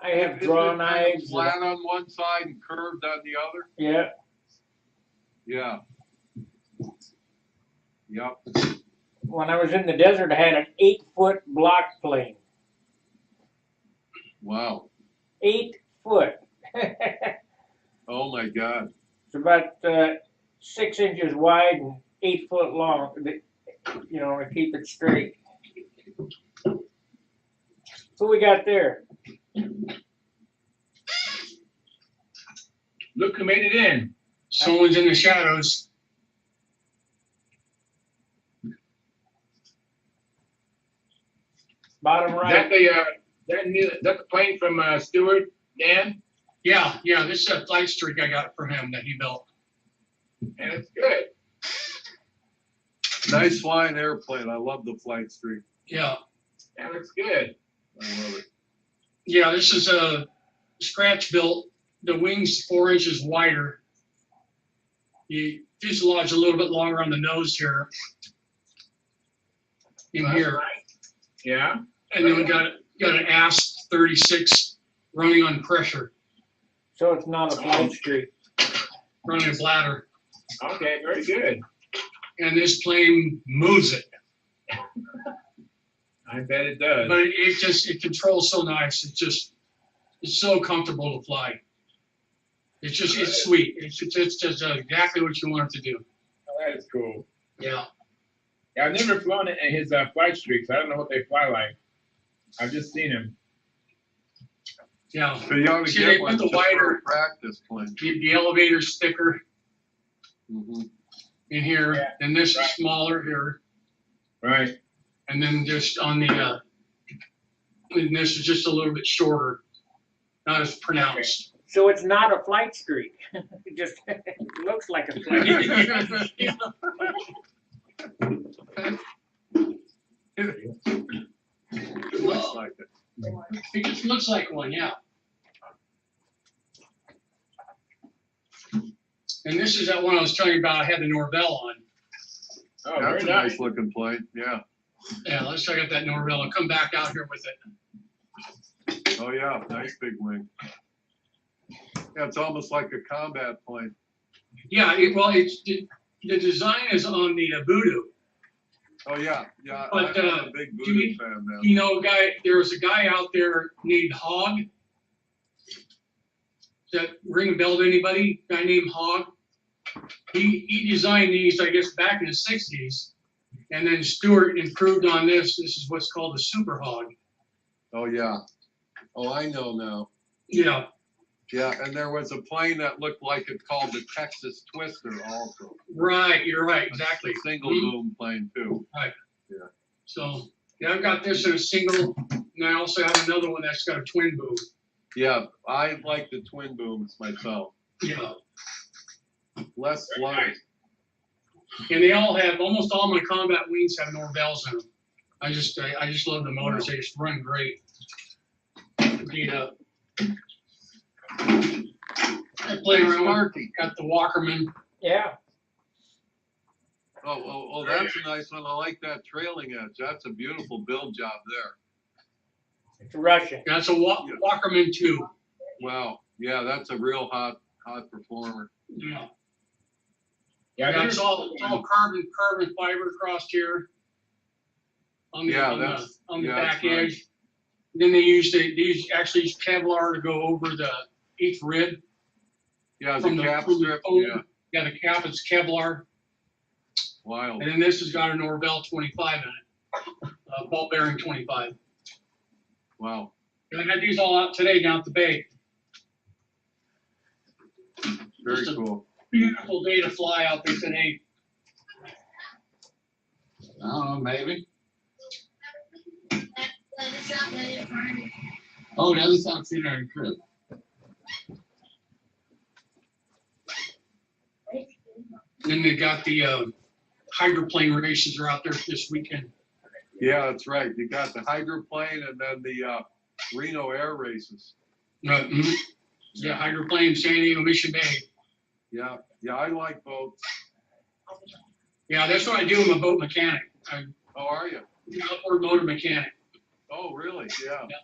I have Isn't draw it kind of knives. flat on one side and curved on the other? Yeah, Yeah. Yep. when I was in the desert, I had an 8-foot block plane. Wow. 8 foot. Oh my God. It's about 6 inches wide and 8 foot long. You know, to keep it straight. Who we got there? Look who made it in. Someone's in the shadows. Bottom Is right. that the plane from Stewart, Dan? Yeah, this is a flight streak I got for him that he built. And it's good. Nice flying airplane. I love the flight streak. Yeah, That looks good. I love it. yeah, this is a scratch built. The wings 4 inches wider. The fuselage a little bit longer on the nose here. In That's here, nice. Yeah. and then we got an ASP 36 running on pressure, So it's not a flight streak. running a bladder, Okay, very good. and this plane moves it. I bet it does. But it controls so nice. It's so comfortable to fly. It's sweet. It's just exactly what you want it to do. Oh, that is cool. Yeah. Yeah, I've never flown in his flight streaks. I don't know what they fly like. I've just seen him. Yeah. So you ought to See, get they one put the just for wider- a practice plane. The elevator sticker Mhm. in here, Yeah. and this is Right. smaller here, Right. and then just on the, and this is just a little bit shorter, not as pronounced. So it's not a flight streak. It just looks like a flight streak. Yeah. It looks like it. It just looks like one, yeah. And this is that one I was telling you about. I had the Norvell on. Oh, That's very a nice. nice looking plane, yeah. Yeah, let's check out that Norvell. I'll come back out here with it. Oh, yeah, nice big wing. Yeah, it's almost like a combat plane. Yeah, it's the design is on the Voodoo. Oh, yeah, yeah, But, I'm a big do Voodoo you- fan, man. You know, there was a guy out there named Hogg. Does that ring a bell to anybody? Guy named Hogg. He designed these, I guess, back in the 60s. And then Stewart improved on this. This is what's called the Super Hog. Oh, yeah. Oh, I know now. Yeah, Yeah, and there was a plane that looked like it called the Texas Twister also. right. You're right. Exactly. A single Mhm. boom plane too. So, yeah, I've got this in a single, and I also have another one that's got a twin boom. Yeah, I like the twin booms myself. Yeah. Less Very flight. nice. And they all have, almost all my combat wings have Norvells in them. I just love the motors. They just run great. The, I play Hey, around, Sparky. got the Walkerman. Yeah. Oh, that's a nice one. I like that trailing edge. That's a beautiful build job there. It's Russian. That's a Walkerman 2. Wow. Yeah, that's a real hot performer. Yeah. Yeah, Yeah, there's it's all carbon fiber across here. On the, Yeah, on that's- the, on the yeah, back that's right. edge. Then they use actually use Kevlar to go over each rib. Yeah, From the the- cap from the strip. foam. Yeah, Yeah, the cap is Kevlar. wild. And then this has got a Norvell 25 in it. Ball bearing 25. Wow. And I got these all out today down at the bay. Very Just a- cool. Beautiful day to fly out there today. I don't know, maybe. Oh, it doesn't sound seen on crib. Then they got the hydroplane races are out there this weekend. Yeah, that's right. You got the hydroplane and then the Reno air races. Mhm. Yeah, hydroplane, San Diego Mission Bay. Yeah, I like boats. Yeah, that's what I do. I'm a boat mechanic. I'm How are you? an outboard motor mechanic. Oh, really? Yeah. Yeah.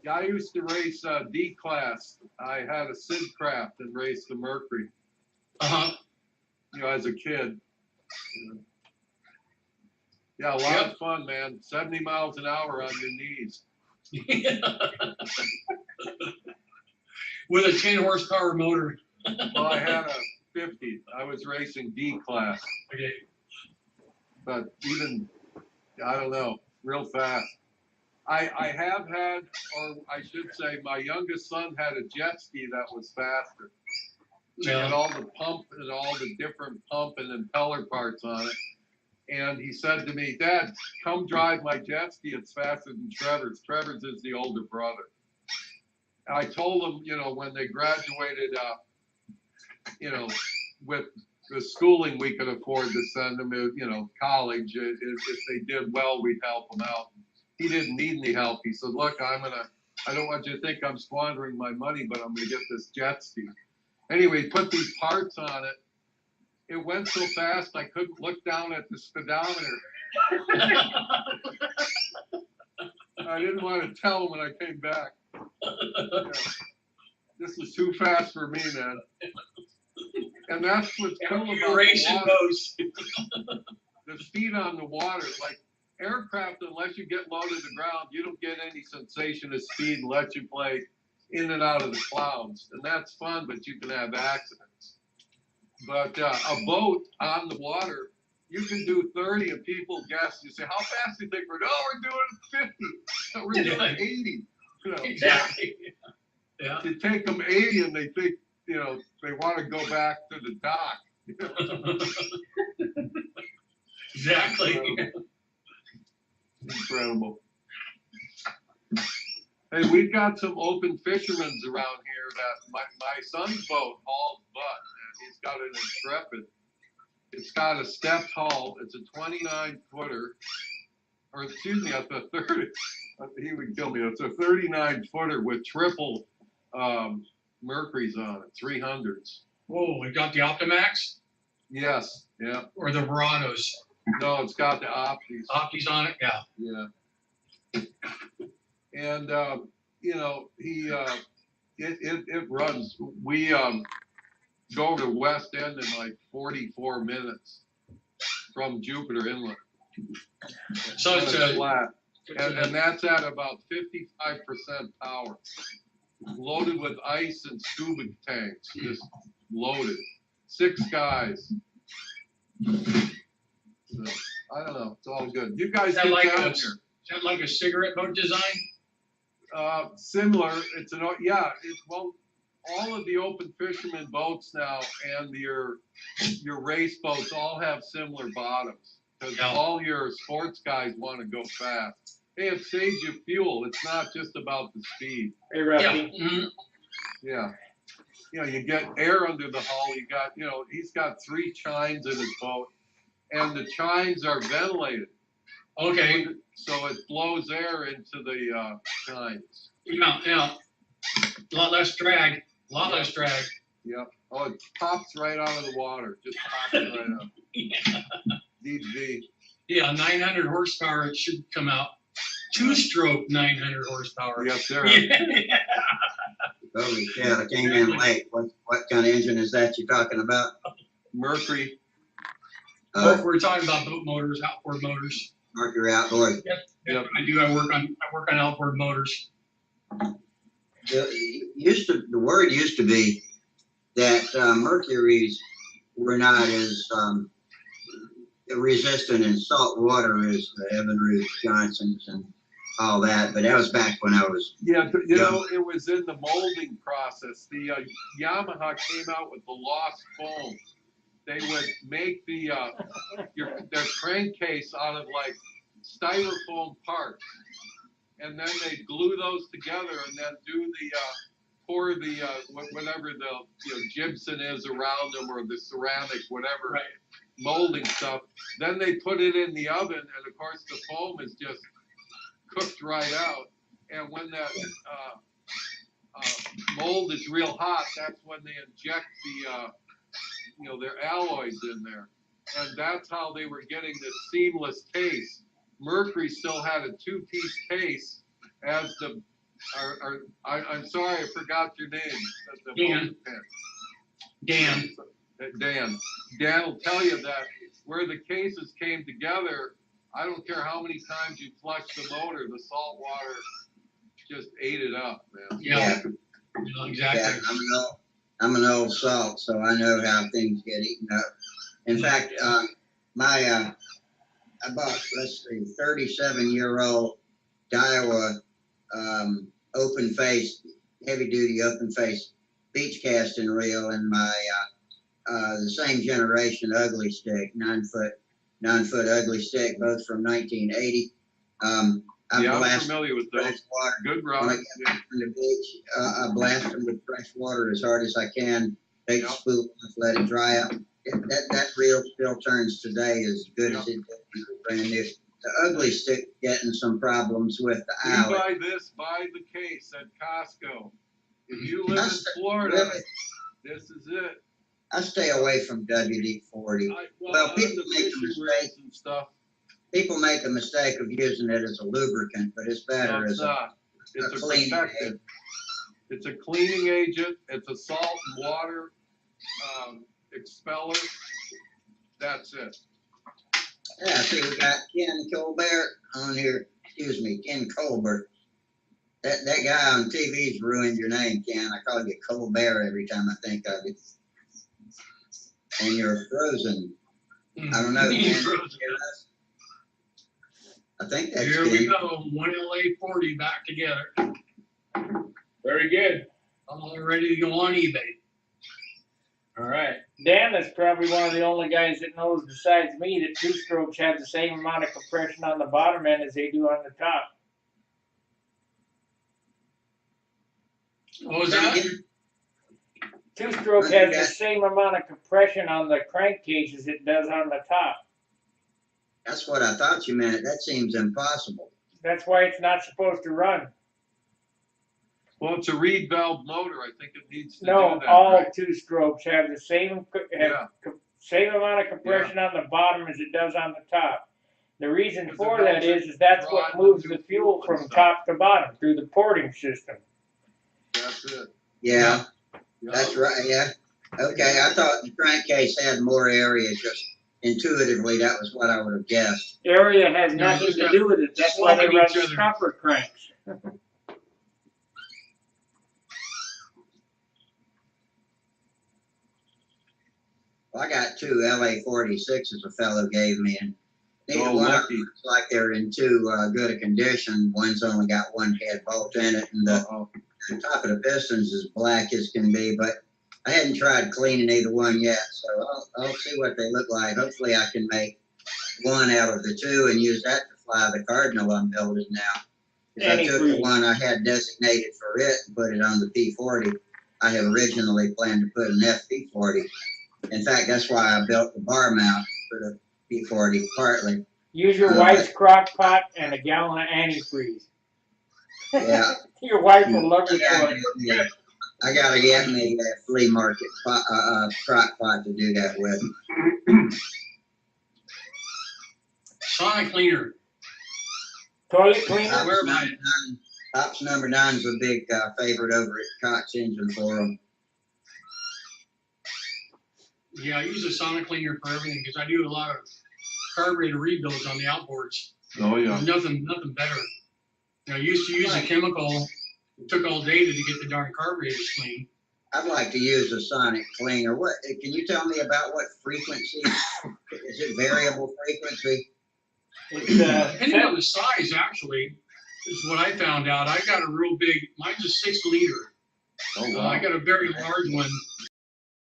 Yeah, I used to race D class. I had a Sid Craft and raced the Mercury, Uh-huh. as a kid. Yeah, a lot of fun, man. 70 miles an hour on your knees. With a 10 horsepower motor. Well, I had a 50. I was racing D class, Okay. but even, I don't know, real fast. I have had, or I should say, my youngest son had a jet ski that was faster. It had Yeah. all the pump and all the different pump and impeller parts on it. And he said to me, "Dad, come drive my jet ski. It's faster than Trevor's. Trevor's is the older brother." And I told him, when they graduated, with the schooling we could afford to send them to, college. If they did well, we'd help them out. He didn't need any help. He said, "Look, I don't want you to think I'm squandering my money, but I'm going to get this jet ski." Anyway, he put these parts on it. It went so fast I couldn't look down at the speedometer. I didn't want to tell him when I came back. Yeah. This was too fast for me, man. And that's what's cool about the Racing water. boats. The speed on the water, like aircraft, unless you get low to the ground, you don't get any sensation of speed unless you play in and out of the clouds. And that's fun, but you can have accidents. But a boat on the water, you can do 30 and people guess. You say, "How fast do you think we're doing?" "Oh, we're doing 50. We're doing 80. You know, Exactly. Yeah. you take them 80 and they think, you know, they want to go back to the dock. You know? Exactly. Incredible. Hey, we've got some open fishermen's around here that my son's boat hauls butt, and he's got an Intrepid. It's got a stepped hull. It's a 29-footer, or excuse me, it's a 30. He would kill me. It's a 39-footer with triple Mercury's on it, 300s. Whoa, we got the Optimax Yes, yeah. or the Verados. No, it's got the Optis. Optis on it, yeah. Yeah. And you know, it runs. We go to West End in like 44 minutes from Jupiter Inlet. So it's a flat. And that's at about 55% power. Loaded with ice and scuba tanks, just loaded. 6 guys. So, I don't know, it's all good. You guys Is that get like down a- here. is that like a cigarette boat design? Similar, it's an, yeah, it's, well, all of the open fisherman boats now and your race boats all have similar bottoms. Because Yeah. all your sports guys want to go fast. Hey, it saves you fuel. It's not just about the speed. Hey, Rusty. Yeah. Mhm. Yeah. You know, you get air under the hull. You got, you know, he's got 3 chines in his boat, and the chines are ventilated. Okay. So it blows air into the chines. Yeah. A lot less drag. Less drag. Yep. Oh, it pops right out of the water. Just pops right up. Yeah. Deep V. Yeah, 900 horsepower. It should come out. 2-stroke 900 horsepower. Yes, sir. Yeah. Holy cow, I came in late. What kind of engine is that you're talking about? Mercury. We're talking about boat motors, outboard motors. Mercury Outdoors. Yep. I do. I work on outboard motors. The word used to be that Mercuries were not as resistant in salt water as the Evinrude Johnsons and all that, but that was back when I was Yeah, you know, it was in the molding process. The Yamaha came out with the lost foam. They would make their crankcase out of like styrofoam parts, and then they glue those together, and then do pour the whatever the gypsum is around them, or the ceramic, whatever Right. molding stuff. Then they put it in the oven, and of course the foam is just cooked right out. And when that mold is real hot, that's when they inject their alloys in there, and that's how they were getting this seamless case. Mercury still had a 2-piece case, as I'm sorry, I forgot your name. Dan. Dan will tell you that where the cases came together, I don't care how many times you flush the motor, the salt water just ate it up, man. Yeah. Exactly. Yeah, I'm an old salt, so I know how things get eaten up. In fact, I bought, 37-year-old Daiwa open face, heavy duty open face beach casting reel, and my the same generation ugly stick, 9-foot ugly stick, both from 1980. I I'm blast familiar with fresh those. water. Good When I rod. get back from the beach, I blast them with fresh water as hard as I can. Take the spool off, let it dry out. That reel still turns today as good as it did when it was brand new. The ugly stick getting some problems with the You eyelet. buy the case at Costco. If you live in Florida, this is it. I stay away from WD-40. Well, people the make a fishing mistake. reels and stuff. People make the mistake of using it as a lubricant, but it's No, better it's as a not. It's a cleaning protectant. agent. It's a cleaning agent. It's a salt and water expeller. That's it. Yeah, see, we got Ken Colbert on here. Excuse me, Ken Colbert. That guy on TV's ruined your name, Ken. I call you Colbert every time I think of it. And you're frozen. I don't know, Ken. I think that's Here we good. go, one LA 40 back together. Very good. All ready to go on eBay. All right. Dan is probably one of the only guys that knows besides me that two strokes have the same amount of compression on the bottom end as they do on the top. What was that? Two stroke has the same amount of compression on the crankcase as it does on the top. That's what I thought you meant. That seems impossible. That's why it's not supposed to run. Well, it's a reed valve motor. I think it needs to No, do that. all right? two strokes have the same Yeah. same amount of compression on the bottom as it does on the top. The reason Because for it that helps is that's what draw moves into the fuel fuel and from stuff. top to bottom through the porting system. That's it. Yeah, Yeah. that's right. Yeah. Okay, I thought the crankcase had more area. Just intuitively, that was what I would have guessed. Area has Yeah, nothing just to got do with it. That's why they swapping run each other. stopper cranks. Well, I got two LA 46s a fellow gave me, and neither Oh, one of lucky. them looks like they're in too good a condition. One's only got one head bolt in it, and the Uh-oh. top of the pistons is black as can be, but I hadn't tried cleaning either one yet, so I'll see what they look like. Hopefully I can make one out of the two and use that to fly the Cardinal I'm building now. 'Cause I took the one I had designated for it and put it on the P40. I had originally planned to put an FP40. In fact, that's why I built the bar mount for the P40 partly. Use your wife's crock pot and a gallon of antifreeze. Yeah. Your wife will love it for it. Yeah. I gotta get me a flea market crock pot to do that with. Sonic cleaner. Toilet cleaner? Where am I? Ops number 9's a big favorite over at Cox Engine for them. Yeah, I use a Sonic cleaner for everything because I do a lot of carburetor rebuilds on the outboards. Oh, yeah. There's nothing better. You know, I used to use a chemical. It took all day to get the darn carburetors clean. I'd like to use a sonic cleaner. What can you tell me about what frequency? Is it variable frequency? It's, Depending on the size, actually, is what I found out. I got a real big, mine's a 6 liter. Oh, I wow. got a very large one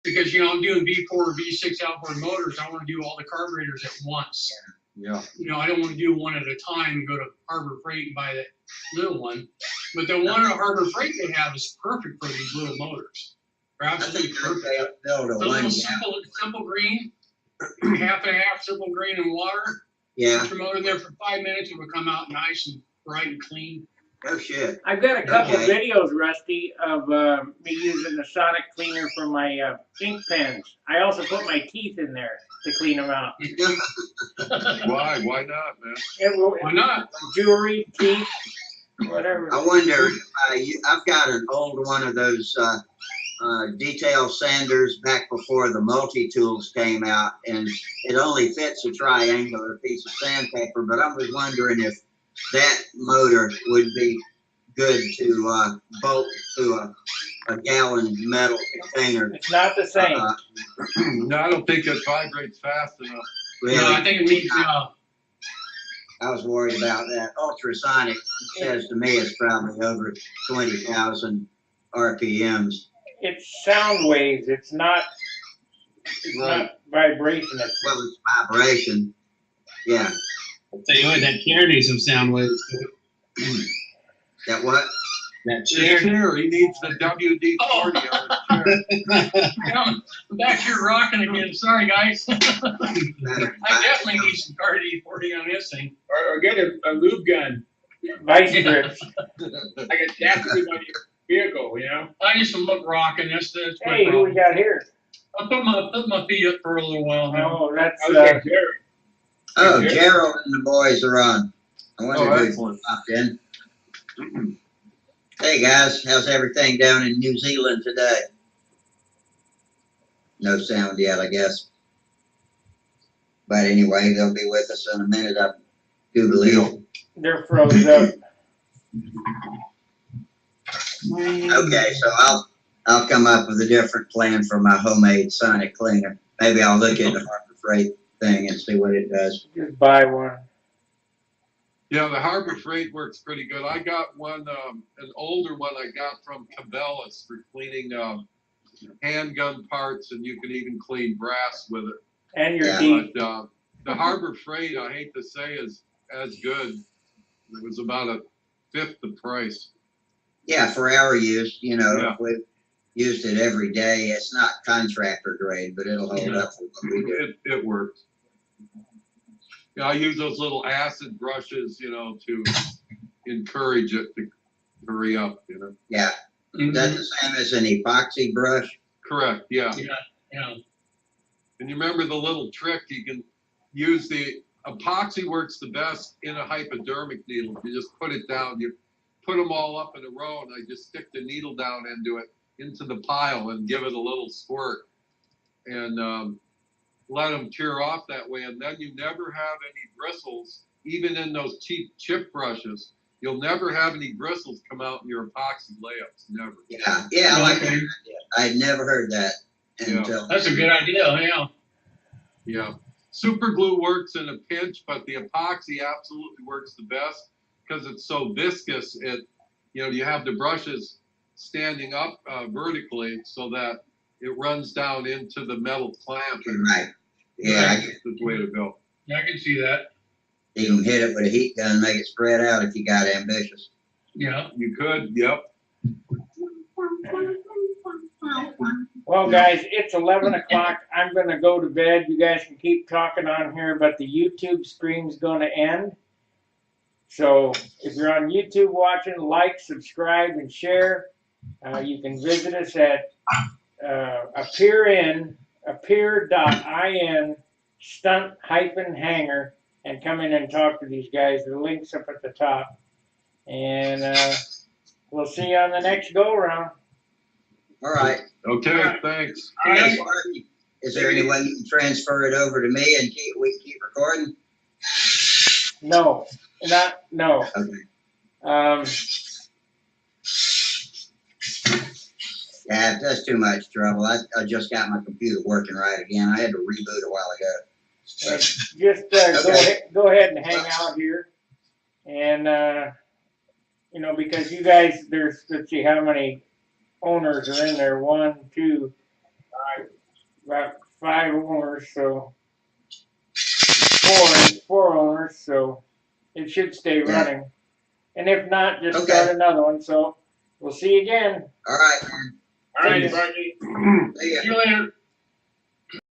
because, you know, I'm doing V4, V6 outboard motors. I want to do all the carburetors at once. Yeah. You know, I don't want to do one at a time and go to Harbor Freight and buy that little one. But the one at Harbor Freight they have is perfect for these little motors. They're I absolutely think perfect. they'll build a It's a little 1 simple green, half and half simple green and water. Yeah. Put your motor in there for 5 minutes, it will come out nice and bright and clean. Oh shit. I've got a couple Okay. videos, Rusty, of me using the sonic cleaner for my ink pens. I also put my teeth in there to clean them out. Why? Why not, man? Why not? Jewelry, teeth, whatever. I wonder if I've got an old one of those detail sanders back before the multi-tools came out, and it only fits a triangular piece of sandpaper, but I was wondering if that motor would be good to bolt to a gallon metal container. It's not the same. No, I don't think it vibrates fast enough. Really, No, I think it needs, I was worried about that. Ultrasonic says to me it's probably over 20,000 RPMs. It's sound waves. It's not not vibration. It's Well, it's vibration. Yeah. I'll tell you what, that chair needs some sound waves. That what? That His chair. chair, he needs the WD-40 on his chair. I'm back here rocking again. Sorry, guys. I Better- definitely need some RD40 on this thing. Or get a lube gun. vice grips. Like a dastardly on your vehicle, you know? I just look rocking. That's my Hey, who we problem. got here? I'll put my feet up for a little while now. Oh, that's I was like, Jerry. Oh, Gerald and the boys are on. I wonder Oh, who excellent. popped in. Hey guys, how's everything down in New Zealand today? No sound yet, I guess. But anyway, they'll be with us in a minute, I do believe. they're froze up. Okay, so I'll come up with a different plan for my homemade sonic cleaner. Maybe I'll look at the Harbor Freight thing and see what it does. Just buy one. Yeah, the Harbor Freight works pretty good. I got one, an older one I got from Cabela's for cleaning handgun parts, and you can even clean brass with it. And your Yeah. teeth. But the Harbor Freight, I hate to say, is as good. It was about a fifth the price. Yeah, for our use, you know, Yeah. if we've used it every day. It's not contractor grade, but it'll hold up for what we do. It works. Yeah, I use those little acid brushes, you know, to encourage it to hurry up, you know. Yeah. Is that the same as an epoxy brush? Correct, yeah. Yeah. And you remember the little trick, you can use the epoxy works the best in a hypodermic needle. You just put it down, you put them all up in a row, and I just stick the needle down into the pile and give it a little squirt. And let them cure off that way. And then you never have any bristles, even in those cheap chip brushes. You'll never have any bristles come out in your epoxy layups, never. Yeah, yeah, I like that idea. I'd never heard that until. That's a good idea, yeah. Yeah. Super glue works in a pinch, but the epoxy absolutely works the best because it's so viscous. You have the brushes standing up vertically so that it runs down into the metal clamp. Right. Yeah, That's the way to go. Yeah, I can see that. you can hit it with a heat gun, make it spread out if you got ambitious. Yeah. You could, yep. Well, guys, it's 11 o'clock. I'm going to go to bed. You guys can keep talking on here, but the YouTube stream's going to end. So if you're on YouTube watching, like, subscribe, and share. You can visit us at appear.in Stunt-Hangar and come in and talk to these guys. The link's up at the top. And we'll see you on the next go-around. All right. Okay, thanks. All right. Is there any way you can transfer it over to me and we keep recording? No, no. Okay. Yeah, that's too much trouble. I just got my computer working right again. I had to reboot a while ago. Just go ahead and hang out here. And, because you guys, let's see how many owners are in there. 1, 2, 5, about 5 owners. So 4 owners. So it should stay running. And if not, just start another one. So we'll see you again. All right. All right, Barney. See ya. See you later.